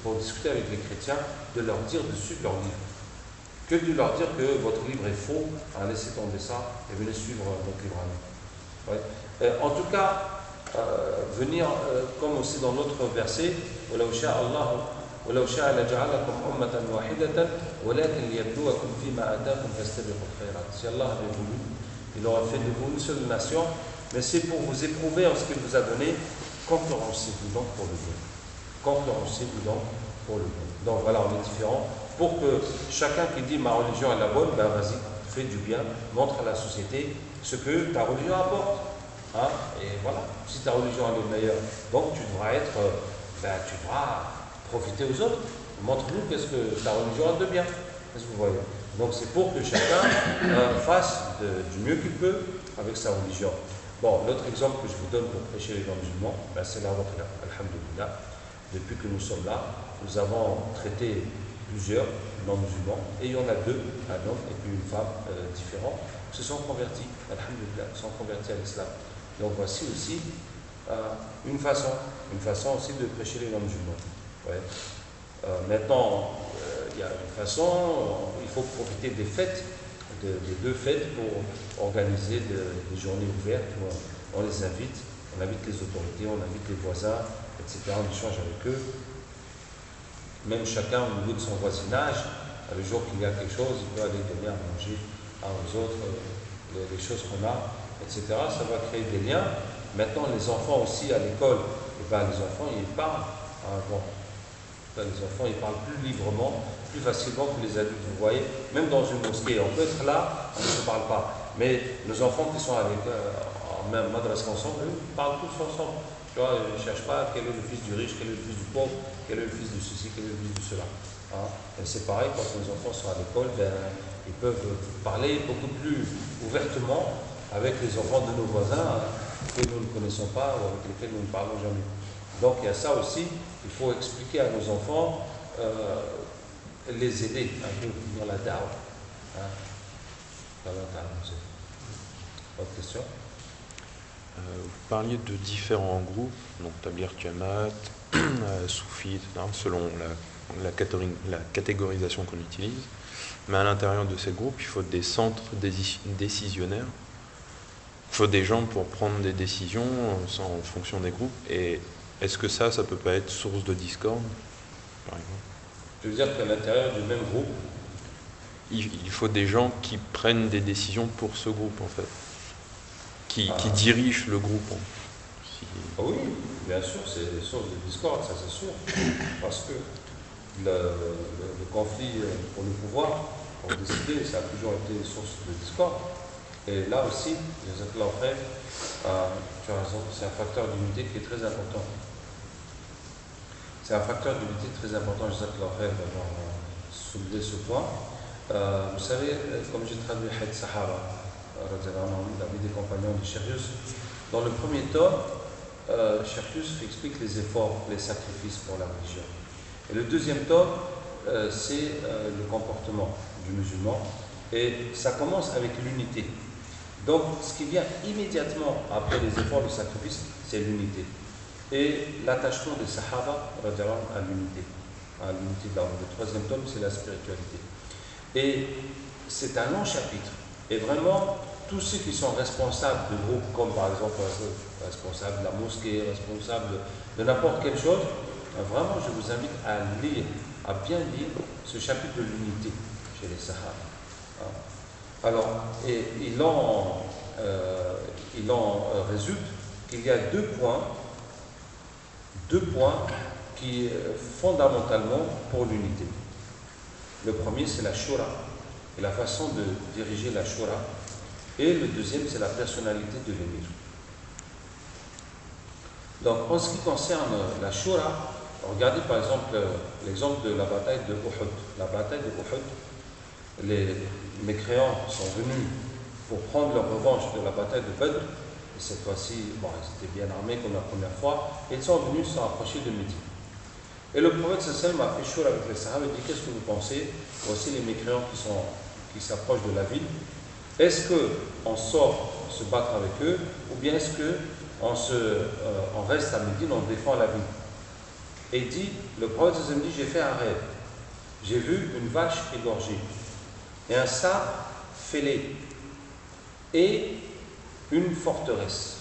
pour discuter avec les chrétiens de leur dire de suivre leur livre que de leur dire que votre livre est faux, laissez tomber ça et venez suivre votre livre à nous. Ouais. En tout cas, venir, comme aussi dans l'autre verset, وَلَوْ شَاءَ اللَّهُ وَلَوْ شَاءَ لَجَعَلَكُمْ أُمَّةً وَاحِدَةً وَلَكِنْ لِيَبْلُوَكُمْ فِي مَا آتَاكُمْ فَاسْتَبِقُوا الْخَيْرَاتِ. Si Allah avait voulu, il aura fait de vous une seule nation, mais c'est pour vous éprouver en ce qu'il vous a donné. Concurrencez-vous donc pour le bien. Concurrencez-vous donc pour le bien. Donc voilà, on est différents. Pour que chacun qui dit ma religion est la bonne, ben vas-y, fais du bien, montre à la société ce que ta religion apporte. Et voilà, si ta religion est meilleure, donc tu devras tu devras profiter aux autres. Montre-nous qu'est-ce que ta religion a de bien. Qu'est-ce que vous voyez? Donc c'est pour que chacun fasse du mieux qu'il peut avec sa religion. Bon, l'autre exemple que je vous donne pour prêcher les non-musulmans, c'est la ruqya. Alhamdulillah. Depuis que nous sommes là, nous avons traité plusieurs non-musulmans, et il y en a deux, un homme et puis une femme différents, qui se sont convertis, alhamdulillah, sont convertis à l'islam. Donc voici aussi une façon aussi de prêcher les non-musulmans. Ouais. Maintenant, il y a une façon, il faut profiter des fêtes, des deux fêtes pour organiser des journées ouvertes où on les invite, on invite les autorités, on invite les voisins, etc. On échange avec eux. Même chacun au niveau de son voisinage, le jour qu'il y a quelque chose, il peut aller donner à manger aux autres les choses qu'on a, etc. Ça va créer des liens. Maintenant, les enfants aussi à l'école, les enfants ils parlent. Les enfants ils parlent plus librement, plus facilement que les adultes. Vous voyez, même dans une mosquée, on peut être là, on ne se parle pas. Mais nos enfants qui sont avec en même madrasa ensemble, eux, ils parlent tous ensemble. Tu vois, ils ne cherchent pas quel est le fils du riche, quel est le fils du pauvre, quel est le fils de ceci, quel est le fils de cela. Et c'est pareil, quand nos enfants sont à l'école, ils peuvent parler beaucoup plus ouvertement avec les enfants de nos voisins que nous ne connaissons pas ou avec lesquels nous ne parlons jamais. Donc il y a ça aussi, il faut expliquer à nos enfants, les aider un peu dans la da'wah. Autre question? Vous parliez de différents groupes, donc Tabligh Jamaat, Soufi, etc., selon la catégorisation qu'on utilise. Mais à l'intérieur de ces groupes, il faut des centres décisionnaires. Il faut des gens pour prendre des décisions en fonction des groupes. Et est-ce que ça peut pas être source de discorde, par exemple? Tu veux dire qu'à l'intérieur du même groupe, il faut des gens qui prennent des décisions pour ce groupe, en fait. Qui dirigent le groupe. Oui, bien sûr, c'est source de discorde, ça c'est sûr. Parce que le conflit pour le pouvoir, pour décider, ça a toujours été source de discorde. Et là aussi, tu as raison, c'est un facteur d'unité qui est très important. C'est un facteur d'unité très important, d'avoir soulevé ce point. Vous savez, comme j'ai traduit Haït Sahaba, la vie des compagnons de Shérius, dans le premier tome, Shérius explique les efforts, les sacrifices pour la religion. Et le deuxième tome, c'est le comportement du musulman. Et ça commence avec l'unité. Donc, ce qui vient immédiatement après les efforts de sacrifice, c'est l'unité. Et l'attachement des Sahaba à l'unité. À l'unité de le troisième tome, c'est la spiritualité. Et c'est un long chapitre. Et vraiment, tous ceux qui sont responsables de groupes, comme par exemple responsables de la mosquée, responsables de n'importe quelle chose, vraiment, je vous invite à lire, à bien lire ce chapitre de l'unité chez les Sahaba. Alors, et il en résulte qu'il y a deux points qui, fondamentalement, pour l'unité. Le premier, c'est la shura, et la façon de diriger la shura. Et le deuxième, c'est la personnalité de l'émir. Donc, en ce qui concerne la shura, regardez par exemple l'exemple de la bataille de Uhud. La bataille de Uhud, les mécréants sont venus pour prendre leur revanche de la bataille de Badr. Et cette fois-ci, bon, ils étaient bien armés comme la première fois. Et ils sont venus se rapprocher de Médine. Et le prophète sallallahu alayhi wa sallam a fait chour avec les Sahaba et dit: qu'est-ce que vous pensez? Voici les mécréants qui s'approchent de la ville. Est-ce qu'on sort se battre avec eux, ou bien est-ce qu'on reste à Médine, on défend la ville? Et il dit, le prophète sallallahu alayhi wa sallam dit: j'ai fait un rêve. J'ai vu une vache égorgée et un sabre fêlé et une forteresse.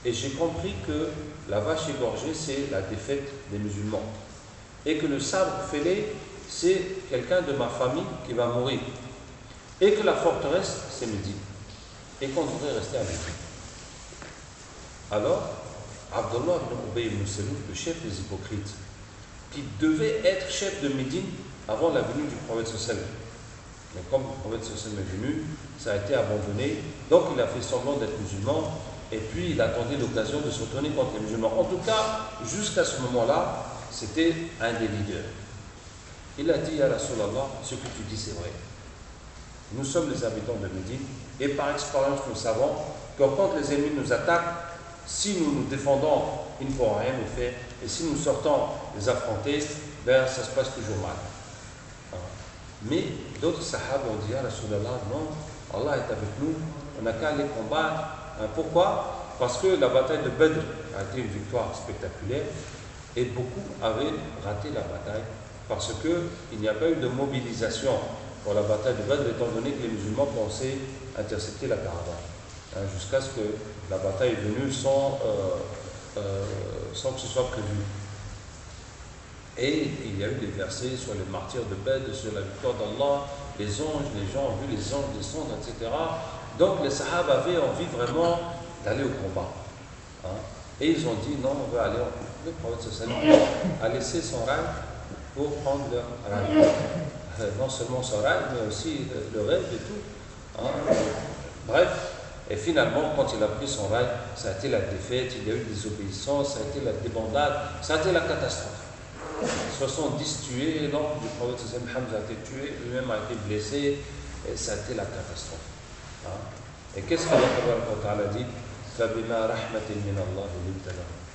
Et j'ai compris que la vache égorgée, c'est la défaite des musulmans. Et que le sabre fêlé, c'est quelqu'un de ma famille qui va mourir. Et que la forteresse, c'est Médine. Et qu'on devrait rester à Médine. Alors, Abdullah ibn Ubay ibn Salul, le chef des hypocrites, qui devait être chef de Médine avant la venue du prophète sallallahu alayhi wa sallam. Mais comme le prophète sallallahu alayhi wa sallam est venu, ça a été abandonné. Donc il a fait semblant d'être musulman. Et puis il attendait l'occasion de se retourner contre les musulmans. En tout cas, jusqu'à ce moment-là, c'était un des leaders. Il a dit: Ya Rasulallah, ce que tu dis c'est vrai. Nous sommes les habitants de Médine et par expérience nous savons que quand les ennemis nous attaquent, si nous nous défendons, ils ne pourront rien nous faire. Et si nous sortons les affronter, ben, ça se passe toujours mal. Mais d'autres sahaba ont dit: Ya Rasulallah, non, Allah est avec nous, on n'a qu'à aller combattre. Pourquoi? Parce que la bataille de Badr a été une victoire spectaculaire et beaucoup avaient raté la bataille parce qu'il n'y a pas eu de mobilisation pour la bataille de Badr, étant donné que les musulmans pensaient intercepter la caravane, jusqu'à ce que la bataille est venue sans que ce soit prévu. Et il y a eu des versets sur les martyrs de Badr, sur la victoire d'Allah, les anges, les gens ont vu les anges descendre, etc. Donc les Sahaba avaient envie vraiment d'aller au combat. Et ils ont dit: non, on veut aller. Le prophète sallallahu alayhi wa sallam a laissé son rail pour prendre leur rail. Non seulement son rail, mais aussi le rêve et tout. Bref, et finalement, quand il a pris son rail, ça a été la défaite, il y a eu des désobéissances, ça a été la débandade, ça a été la catastrophe. 70 tués, et l'oncle du prophète sallallahu alayhi wa sallam, Hamza a été tué, lui-même a été blessé, et ça a été la catastrophe. Et qu'est-ce qu'Allah Ta'ala dit?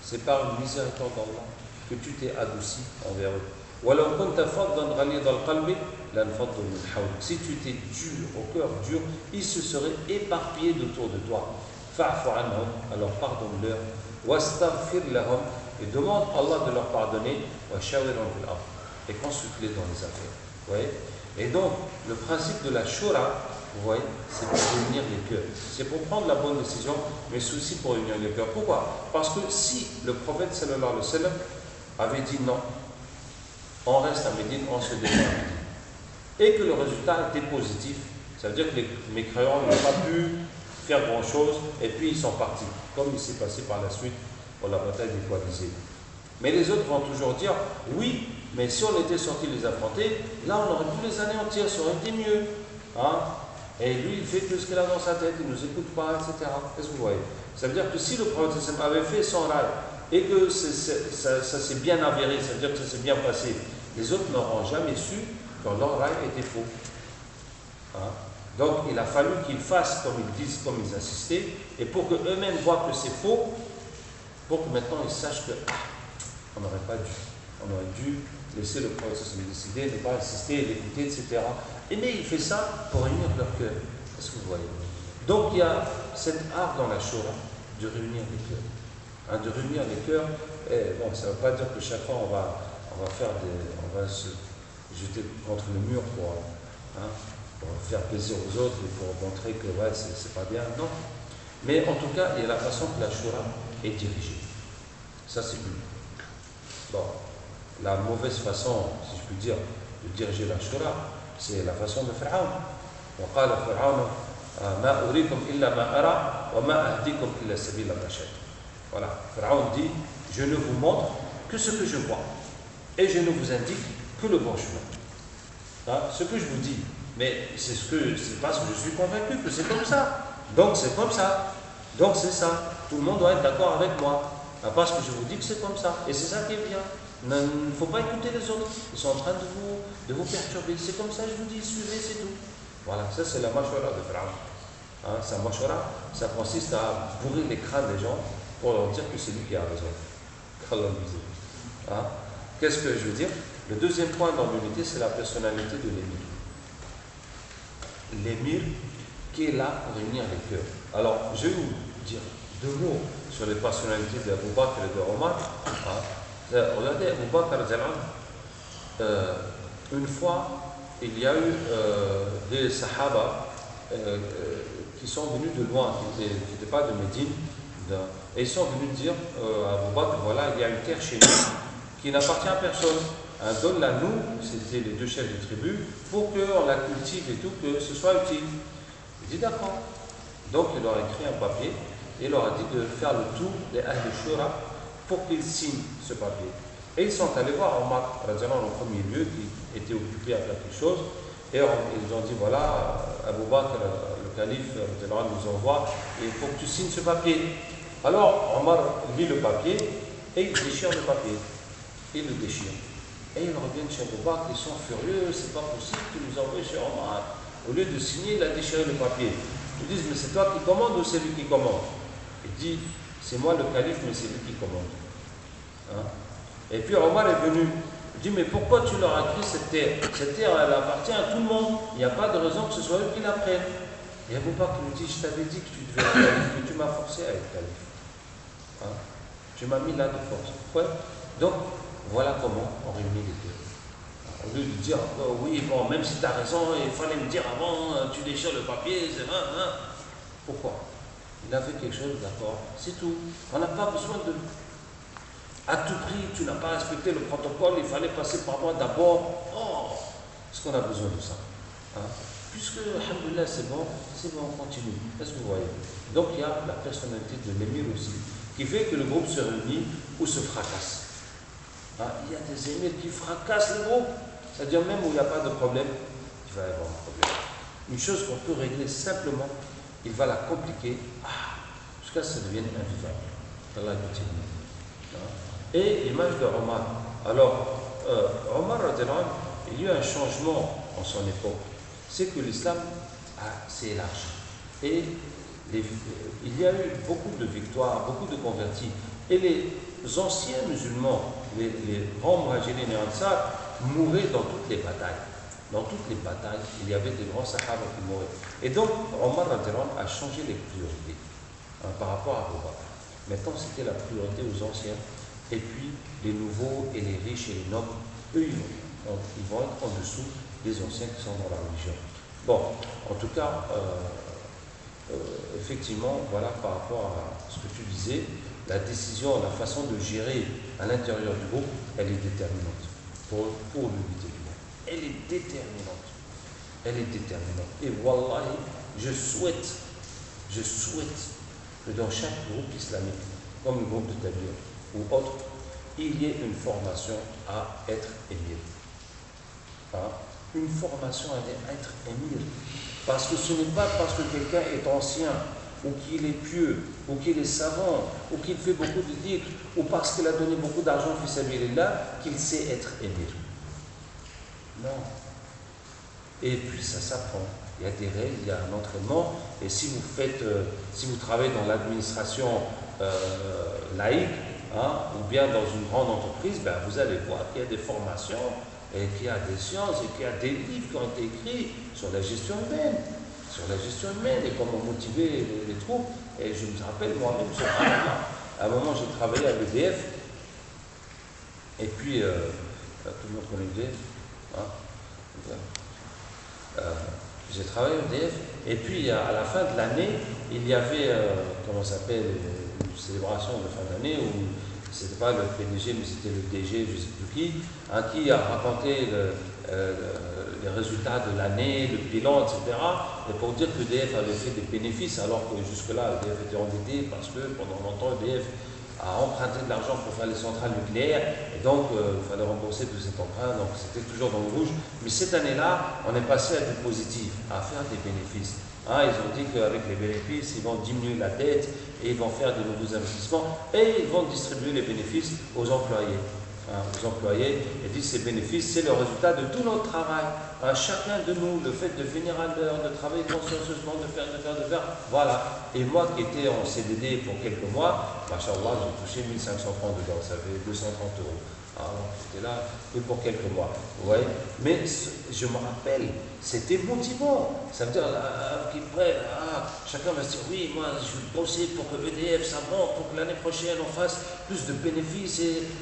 C'est par une miséricorde d'Allah que tu t'es adouci envers eux. Si tu étais dur, au cœur dur, ils se seraient éparpillés autour de toi. Alors pardonne-leur. Et demande à Allah de leur pardonner. Et consulte-les dans les affaires. Vous voyez? Et donc, le principe de la shura, vous voyez, c'est pour unir les cœurs. C'est pour prendre la bonne décision, mais c'est aussi pour unir les cœurs. Pourquoi? Parce que si le prophète sallallahu alayhi wa sallam avait dit non, on reste à Médine, on se défend à Médine, et que le résultat était positif, ça veut dire que les mécréants n'ont pas pu faire grand-chose, et puis ils sont partis, comme il s'est passé par la suite pour la bataille des Coalisés. Mais les autres vont toujours dire: oui, mais si on était sortis les affronter, là on aurait pu les anéantir, ça aurait été mieux. Et lui, il fait tout ce qu'il a dans sa tête, il ne nous écoute pas, etc. Qu'est-ce que vous voyez? Ça veut dire que si le prophète avait fait son rail et que ça s'est bien avéré, ça veut dire que ça s'est bien passé, les autres n'auront jamais su que leur rail était faux. Donc il a fallu qu'ils fassent comme ils disent, comme ils insistaient, et pour qu'eux-mêmes voient que c'est faux, pour que maintenant ils sachent que on n'aurait pas dû. On aurait dû laisser le prophète se décider, ne pas insister, l'écouter, etc. Et mais il fait ça pour unir leur cœur. Est-ce que vous voyez? Donc il y a cet art dans la Shura de réunir les cœurs. Hein, de réunir les cœurs, et bon, ça ne veut pas dire que chaque fois on va se jeter contre le mur pour faire plaisir aux autres et pour montrer que ouais, c'est pas bien, non. Mais en tout cas, il y a la façon que la Shura est dirigée. Ça, c'est plus. Bon, la mauvaise façon, si je puis dire, de diriger la Shura, c'est la façon de Pharaon. وقال فرعون ما أريكم إلا ما أرى وما أهديكم إلا سبيل الرشاد. Voilà, Pharaon dit, je ne vous montre que ce que je vois et je ne vous indique que le bon chemin. Hein, ce que je vous dis, mais c'est parce que je suis convaincu que c'est comme ça. Donc c'est comme ça. Donc c'est ça. Tout le monde doit être d'accord avec moi. Hein, parce que je vous dis que c'est comme ça. Et c'est ça qui est bien. Il ne faut pas écouter les autres. Ils sont en train de vous perturber. C'est comme ça, je vous dis, suivez, c'est tout. Voilà, ça c'est la mashwara de Pharaon. Hein, sa mashwara, ça consiste à bourrer les crânes des gens pour leur dire que c'est lui qui a raison. Hein? Qu'est-ce que je veux dire? Le deuxième point dans l'unité, c'est la personnalité de l'émir. L'émir qui est là pour réunir les cœurs. Alors, je vais vous dire deux mots sur les personnalités d'Abu Bakr et de Omar. Hein? Regardez, Abu Bakr, une fois, il y a eu des Sahaba qui sont venus de loin, qui n'étaient pas de Médine, et ils sont venus dire à Abu Bakr, voilà, il y a une terre chez nous qui n'appartient à personne. Hein, donne-la nous, c'était les deux chefs de tribu, pour qu'on la cultive et tout, que ce soit utile. Il dit d'accord. Donc il leur a écrit un papier et il leur a dit de faire le tour des Ahl Shura pour qu'ils signent ce papier. Et ils sont allés voir Omar, en premier lieu, qui était occupé à faire quelque chose, et ils ont dit voilà, Abu Bakr, le calife, nous envoie, et il faut que tu signes ce papier. Alors Omar lit le papier et il déchire le papier. Il le déchire. Et ils reviennent chez Abu Bakr, ils sont furieux, c'est pas possible, tu nous envoies chez Omar. Au lieu de signer, il a déchiré le papier. Ils disent, mais c'est toi qui commandes ou c'est lui qui commande? Il dit, c'est moi le calife, mais c'est lui qui commande. Hein? Et puis Omar est venu. Il dit, mais pourquoi tu leur as écrit cette terre? Cette terre, elle appartient à tout le monde. Il n'y a pas de raison que ce soit eux qui la prennent. Et Abu Bakr lui dit, je t'avais dit que tu devais être calife, mais tu m'as forcé à être calife. Hein? Tu m'as mis là de force. Ouais. Donc, voilà comment on réunit les deux. Au lieu de dire, oh, oui, bon, même si tu as raison, il fallait me dire avant, tu déchires le papier, c'est vrai, hein? Pourquoi? Il a fait quelque chose, d'accord, c'est tout. On n'a pas besoin de... À tout prix, tu n'as pas respecté le protocole, il fallait passer par moi d'abord. Oh, est-ce qu'on a besoin de ça? Hein? Puisque, alhamdoulilah, c'est bon, on continue. Est-ce que vous voyez? Donc, il y a la personnalité de l'émir aussi, qui fait que le groupe se réunit ou se fracasse. Hein? Il y a des émirs qui fracassent le groupe. C'est-à-dire même où il n'y a pas de problème, il va y avoir un problème. Une chose qu'on peut régler simplement, il va la compliquer jusqu'à ce que ça devienne invivable. Allah et l'image de Omar. Alors, Omar, il y a eu un changement en son époque. C'est que l'islam s'est élargi. Et il y a eu beaucoup de victoires, beaucoup de convertis. Et les anciens musulmans, les grands muhajirines et ansar, mouraient dans toutes les batailles. Dans toutes les batailles, il y avait des grands sahaba qui mouraient. Et donc, Omar a changé les priorités par rapport à Abu Bakr. Maintenant, c'était la priorité aux anciens. Et puis, les nouveaux et les riches et les nobles, eux, ils vont être en dessous des anciens qui sont dans la religion. Bon, en tout cas, effectivement, voilà, par rapport à ce que tu disais, la décision, la façon de gérer à l'intérieur du groupe, elle est déterminante pour l'unité du groupe. Elle est déterminante. Elle est déterminante. Et wallahi, je souhaite que dans chaque groupe islamique, comme le groupe de Tabligh ou autre, il y ait une formation à être émir. Hein? Une formation à être émir. Parce que ce n'est pas parce que quelqu'un est ancien, ou qu'il est pieux, ou qu'il est savant, ou qu'il fait beaucoup de dhikr, ou parce qu'il a donné beaucoup d'argent fi sabilillah, qu'il sait être émir. Non. Et puis ça s'apprend. Il y a des règles, il y a un entraînement, et si vous travaillez dans l'administration laïque, hein, ou bien dans une grande entreprise, ben vous allez voir qu'il y a des formations, et qu'il y a des sciences, et qu'il y a des livres qui ont été écrits sur la gestion humaine. sur la gestion humaine et comment motiver les troupes. Et je me rappelle moi-même, à un moment j'ai travaillé à l'EDF, et puis tout le monde connaît l'EDF, hein, j'ai travaillé au EDF, et puis à la fin de l'année, il y avait, comment ça s'appelle, une célébration de fin d'année où c'était pas le PDG, mais c'était le DG, je ne sais plus qui a raconté les résultats de l'année, le bilan, etc. Et pour dire que EDF avait fait des bénéfices, alors que jusque-là, EDF était endetté parce que pendant longtemps, EDF a emprunté de l'argent pour faire les centrales nucléaires, et donc il fallait rembourser tout cet emprunt, donc c'était toujours dans le rouge. Mais cette année-là, on est passé à du positif, à faire des bénéfices. Hein, ils ont dit qu'avec les bénéfices, ils vont diminuer la dette et ils vont faire de nouveaux investissements et ils vont distribuer les bénéfices aux employés. Hein, aux employés, et disent ces bénéfices, c'est le résultat de tout notre travail. Hein, chacun de nous, le fait de venir à l'heure, de travailler consciencieusement, de faire, voilà. Et moi qui étais en CDD pour quelques mois, machallah, j'ai touché 1500 francs dedans, ça fait 230 euros. Alors, j'étais là que pour quelques mois. Vous voyez. Mais je me rappelle, c'était motivant. Ça veut dire chacun va se dire oui, moi je vais bosser pour que EDF ça monte, pour que l'année prochaine on fasse plus de bénéfices,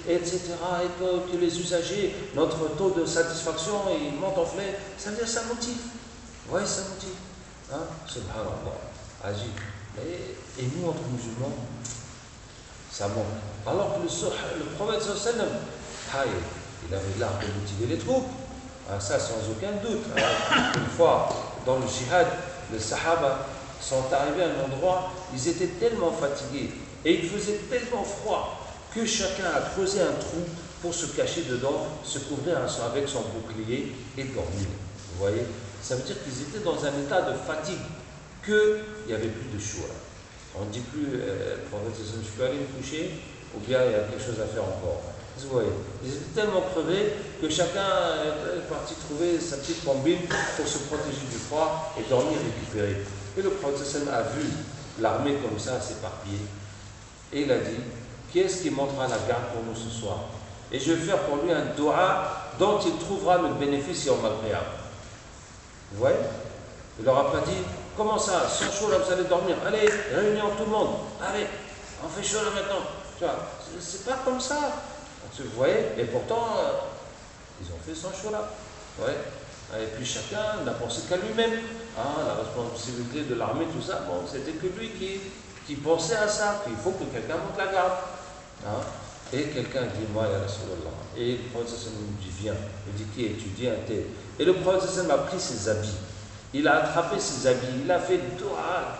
etc. Et que les usagers, notre taux de satisfaction il monte en flèche. Ça veut dire ça motive. Vous voyez, ça motive. Hein? Subhanallah. Agit. Et nous, entre musulmans, ça manque. Alors que le prophète sallallahu alayhi wa sallam, il avait l'art de motiver les troupes, hein, ça sans aucun doute. Hein. Une fois, dans le djihad, les sahaba sont arrivés à un endroit, ils étaient tellement fatigués et il faisait tellement froid que chacun a creusé un trou pour se cacher dedans, se couvrir avec son bouclier et dormir. Vous voyez, ça veut dire qu'ils étaient dans un état de fatigue qu'il n'y avait plus de choix. On ne dit plus, je peux aller me coucher, ou bien il y a quelque chose à faire encore. Vous voyez, ils étaient tellement crevés que chacun est parti trouver sa petite combine pour se protéger du froid et dormir récupérer. Et le prophète a vu l'armée comme ça s'éparpiller. Et il a dit, qui est-ce qui montera la garde pour nous ce soir? Et je vais faire pour lui un dua dont il trouvera le bénéfice et en malpréable. Vous voyez? Il leur a pas dit, comment ça, sans chaud là vous allez dormir, allez, réunion tout le monde, allez, on fait chaud là maintenant. Tu vois, c'est pas comme ça. Vous voyez, et pourtant, ils ont fait sans chaud là. Ouais. Et puis chacun n'a pensé qu'à lui-même. Hein, la responsabilité de l'armée, tout ça, bon, c'était que lui qui pensait à ça, qu'il faut que quelqu'un monte la garde. Hein. Et quelqu'un dit, moi, ya Rasulallah. Et le prophète nous dit, viens. Il dit, qui es-tu? Dis un tel. Et le prophète a pris ses habits. Il a attrapé ses habits. Il a fait doua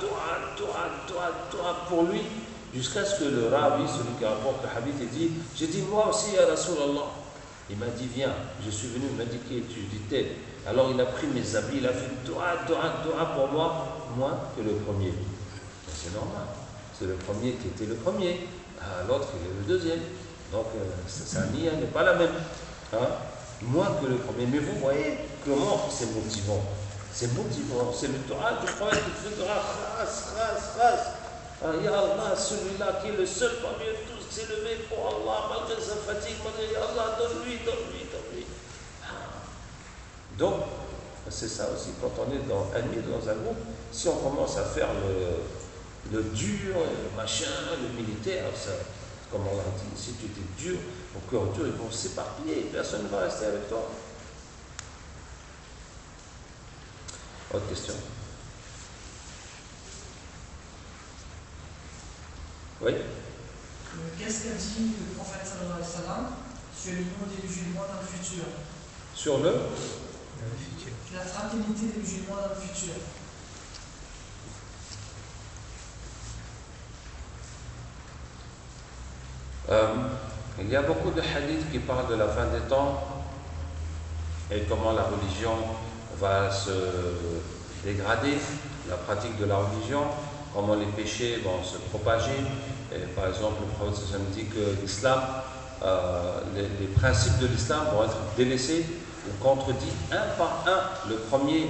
pour lui, jusqu'à ce que le rabbi, celui qui rapporte le hadith, il dit, j'ai dit, moi aussi, ya Rasulallah. Il m'a dit, viens. Je suis venu, il m'a dit, qui es-tu? Je dis, tel. Alors il a pris mes habits, il a fait doua pour moi, moins que le premier. C'est normal. C'est le premier qui était le premier. L'autre, il est le deuxième. Donc, sa nia n'est pas la même. Hein? Moins que le premier. Mais vous voyez comment c'est motivant. C'est motivant. C'est le doua du prophète qui fait doua. Ya Allah, celui-là qui est le seul parmi tous, s'est levé pour Allah, malgré sa fatigue, malgré Allah, donne-lui. Donc, c'est ça aussi, quand on est admis dans un groupe, si on commence à faire le dur, le machin, le militaire, ça, comme on l'a dit, si tu étais dur, au cœur dur, ils vont s'éparpiller, personne ne va rester avec toi. Autre question? Oui? Qu'est-ce qu'a dit le prophète sallallahu alayhi wa sallam sur l'union des musulmans dans le futur? Sur le futur. La fraternité des musulmans dans le futur. Il y a beaucoup de hadiths qui parlent de la fin des temps et comment la religion va se dégrader, la pratique de la religion, comment les péchés vont se propager. Et par exemple, le prophète dit que l'islam, les principes de l'islam vont être délaissés ou contredits un par un. Le premier,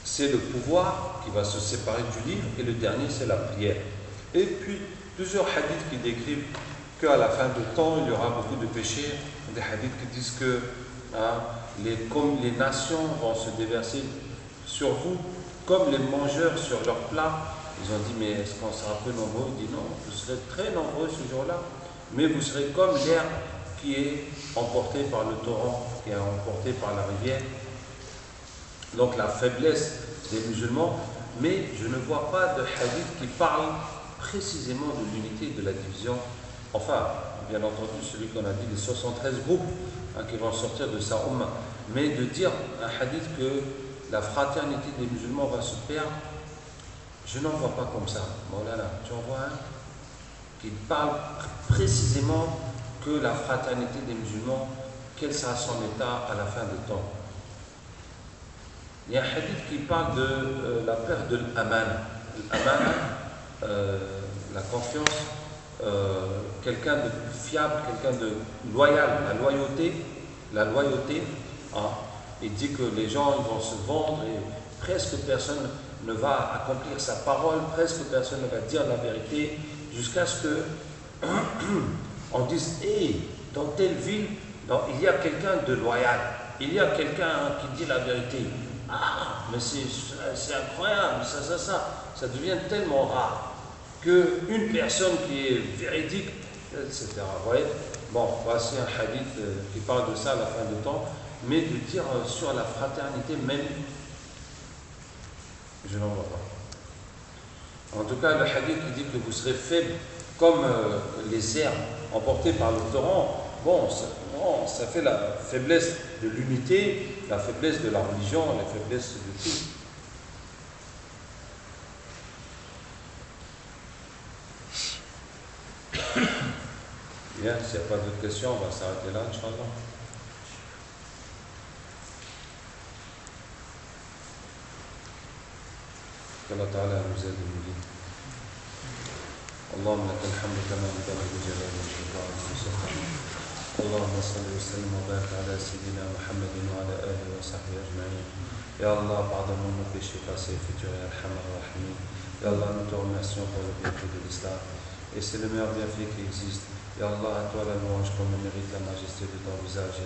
c'est le pouvoir qui va se séparer du livre, et le dernier, c'est la prière. Et puis, plusieurs hadiths qui décrivent qu'à la fin du temps, il y aura beaucoup de péchés. Des hadiths qui disent que les nations vont se déverser sur vous comme les mangeurs sur leur plat. Ils ont dit, mais est-ce qu'on sera peu nombreux? Il dit non, vous serez très nombreux ce jour-là, mais vous serez comme l'herbe qui est emportée par le torrent, qui est emportée par la rivière. Donc la faiblesse des musulmans, mais je ne vois pas de hadith qui parle précisément de l'unité et de la division. Enfin, bien entendu, celui qu'on a dit, les 73 groupes qui vont sortir de sa umma. Mais de dire un hadith que la fraternité des musulmans va se perdre, je n'en vois pas comme ça. Maulana, tu en vois un qui parle précisément que la fraternité des musulmans, quel sera son état à la fin des temps. Il y a un hadith qui parle de la perte de l'aman. L'aman, la confiance, quelqu'un de fiable, quelqu'un de loyal, la loyauté. Hein. Il dit que les gens ils vont se vendre et presque personne ne va accomplir sa parole, presque personne ne va dire la vérité, jusqu'à ce que on dise, hey, dans telle ville, il y a quelqu'un de loyal, il y a quelqu'un qui dit la vérité. Ah, mais c'est incroyable, ça devient tellement rare qu'une personne qui est véridique, etc. Vous voyez? Bon, voici un hadith qui parle de ça à la fin du temps, mais de dire sur la fraternité même, je n'en vois pas. En tout cas, le hadith qui dit que vous serez faibles comme les herbes emportées par le torrent, bon, ça fait la faiblesse de l'unité, la faiblesse de la religion, la faiblesse de tout. Bien, s'il n'y a pas d'autres questions, on va s'arrêter là, Inch'Allah. qu'Allah Ta'ala nous aide et nous guide. اللهم لك الحمد كما ينبغي لجلال وجهك وعظيم سلطانك. اللهم صل وسلم وبارك على سيدنا محمد وعلى آله وصحبه أجمعين. Ya Allah, pardonne-nous nos péchés passés et futurs, ya Arhamar Rahim. Ya Allah, nous te remercions pour le bienfait de l'islam. Et c'est le meilleur bienfait qui existe. Ya Allah, à toi la louange comme le mérite la majesté de ton visage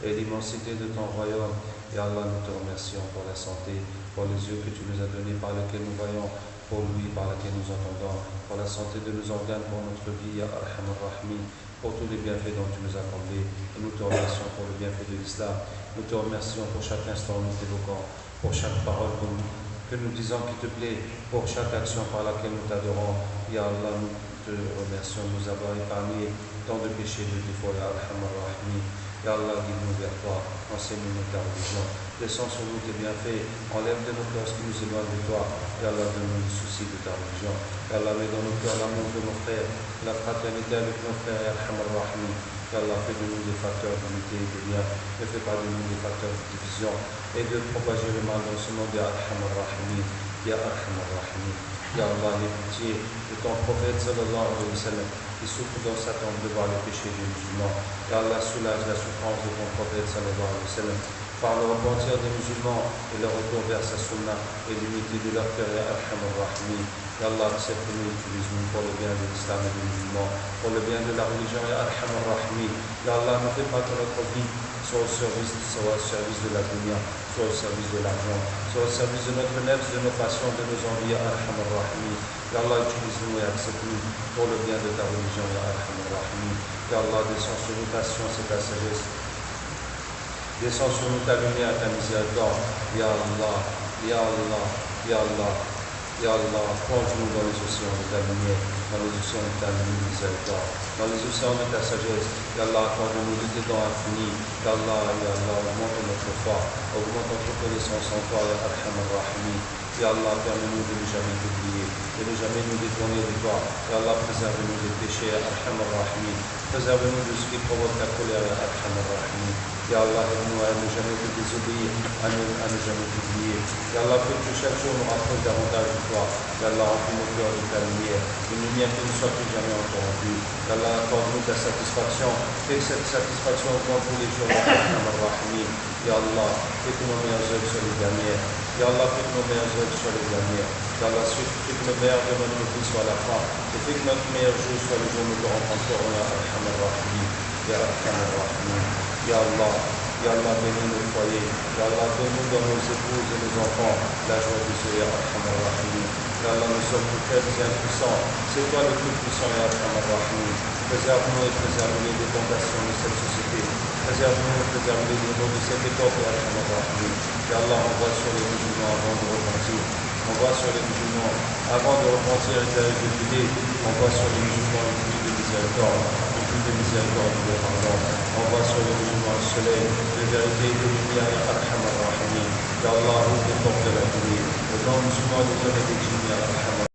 et l'immensité de ton royaume. Ya Allah, nous te remercions pour la santé, pour les yeux que tu nous as donnés par lesquels nous voyons, pour l'ouïe par laquelle nous entendons, pour la santé de nos organes, pour notre vie, ya Arhamar Rahim, pour tous les bienfaits dont tu nous as comblés. Et nous te remercions pour le bienfait de l'islam. Nous te remercions pour chaque instant nous t'évoquons, pour chaque parole que nous disons qui te plaît, pour chaque action par laquelle nous t'adorons. Ya Allah, nous te remercions de nous avoir épargné tant de péchés, de défauts, ya Arhamar Rahim. Ya Allah, guide-nous vers toi, enseigne-nous ta religion, descends sur nous tes bienfaits, enlève de nos cœurs ce qui nous éloigne de toi. Ya Allah, donne-nous le souci de ta religion. Ya Allah, mets dans nos cœurs l'amour de nos frères, la fraternité avec nos frères, ya Arhamar Rahim. Ya Allah, fais de nous des facteurs d'unité et de lien, ne fais pas de nous des facteurs de division et de propager le mal dans ce monde, ya Arhamar Rahim, ya Arhamar Rahim. Ya Allah, les pitiés de ton prophète sallallahu alayhi wa sallam, qui souffre dans sa tombe de voir les péchés des musulmans. Ya Allah, soulage la souffrance de ton prophète sallallahu alayhi wa sallam par le repentir des musulmans et le retour vers sa sunna et l'unité de leur cœur, ya Arhamar Rahim. Ya Allah, accepte-nous, utilise-nous pour le bien de l'islam et des musulmans, pour le bien de la religion, ya Arhamar Rahim. Ya Allah, ne fais pas que notre vie soit au service de la dunya, soit au service de l'argent, soit au service de notre nefs, de nos passions, de nos envies, ya Arhamar Rahim. Ya Allah, utilise-nous et accepte-nous pour le bien de ta religion, ya Arhamar Rahim. Ya Allah, descends sur nous ta science et ta sagesse. Descends sur nous ta lumière et ta miséricorde. Ya Allah, Ya Allah, Ya Allah, Ya Allah, plonge-nous dans les océans de ta lumière, dans les océans de ta miséricorde, dans les océans de ta sagesse. Ya Allah, accorde-nous des dons infinis. Ya Allah, augmente notre foi, augmente notre connaissance en toi, Ya Arhamar Rahim. Ya Allah, permets-nous de ne jamais t'oublier, de ne jamais nous détourner de toi. Ya Allah, préserve-nous des péchés, Ya Arhamar Rahim. Préserve-nous de ce qui provoque ta colère, Ya Arhamar Rahim. Ya Allah, aide-nous à ne jamais te désobéir, à ne jamais t'oublier. Ya Allah, fais que chaque jour nous rapproche davantage de toi. Ya Allah, remplis nos cœurs de ta lumière, une lumière qui ne soit plus jamais interrompue. Ya Allah, accorde-nous ta satisfaction, fais que cette satisfaction augmente tous les jours, Ya Arhamar Rahim. Ya Allah, fais que nos meilleures œuvres soient les dernières. Ya Allah, fais que nos meilleures œuvres soient les dernières. Ya Allah, fais que le meilleur de notre vie soit la fin. Et fais que notre meilleur jour soit le jour où nous te rencontrerons, Ya Arhamar Rahim. Ya Arhamar Rahim. Ya Allah, Ya Allah, bénis nos foyers. Ya Allah, donne-nous dans nos épouses et nos enfants la joie de ce Ya Arhamar Rahim. Ya Allah, nous sommes tout faibles et impuissants. C'est toi le plus puissant Ya Arhamar Rahim. Préserve-nous et préserve-les des tentations de cette société. Préserve-nous et préserve-les des maux de cette époque Ya Arhamar Rahim. Ya Allah, envoie sur les musulmans avant de repentir. Envoie sur les musulmans avant de repentir et de guider. Envoie sur les musulmans une pluie de miséricorde. De miséricorde et de pardon. Envoie sur les musulmans le soleil de vérité et de lumière et Arhamar Rahim. Ya Allah, ouvre les portes de la vie. Le grand musulman des hommes et des djinns, Ya Arhamar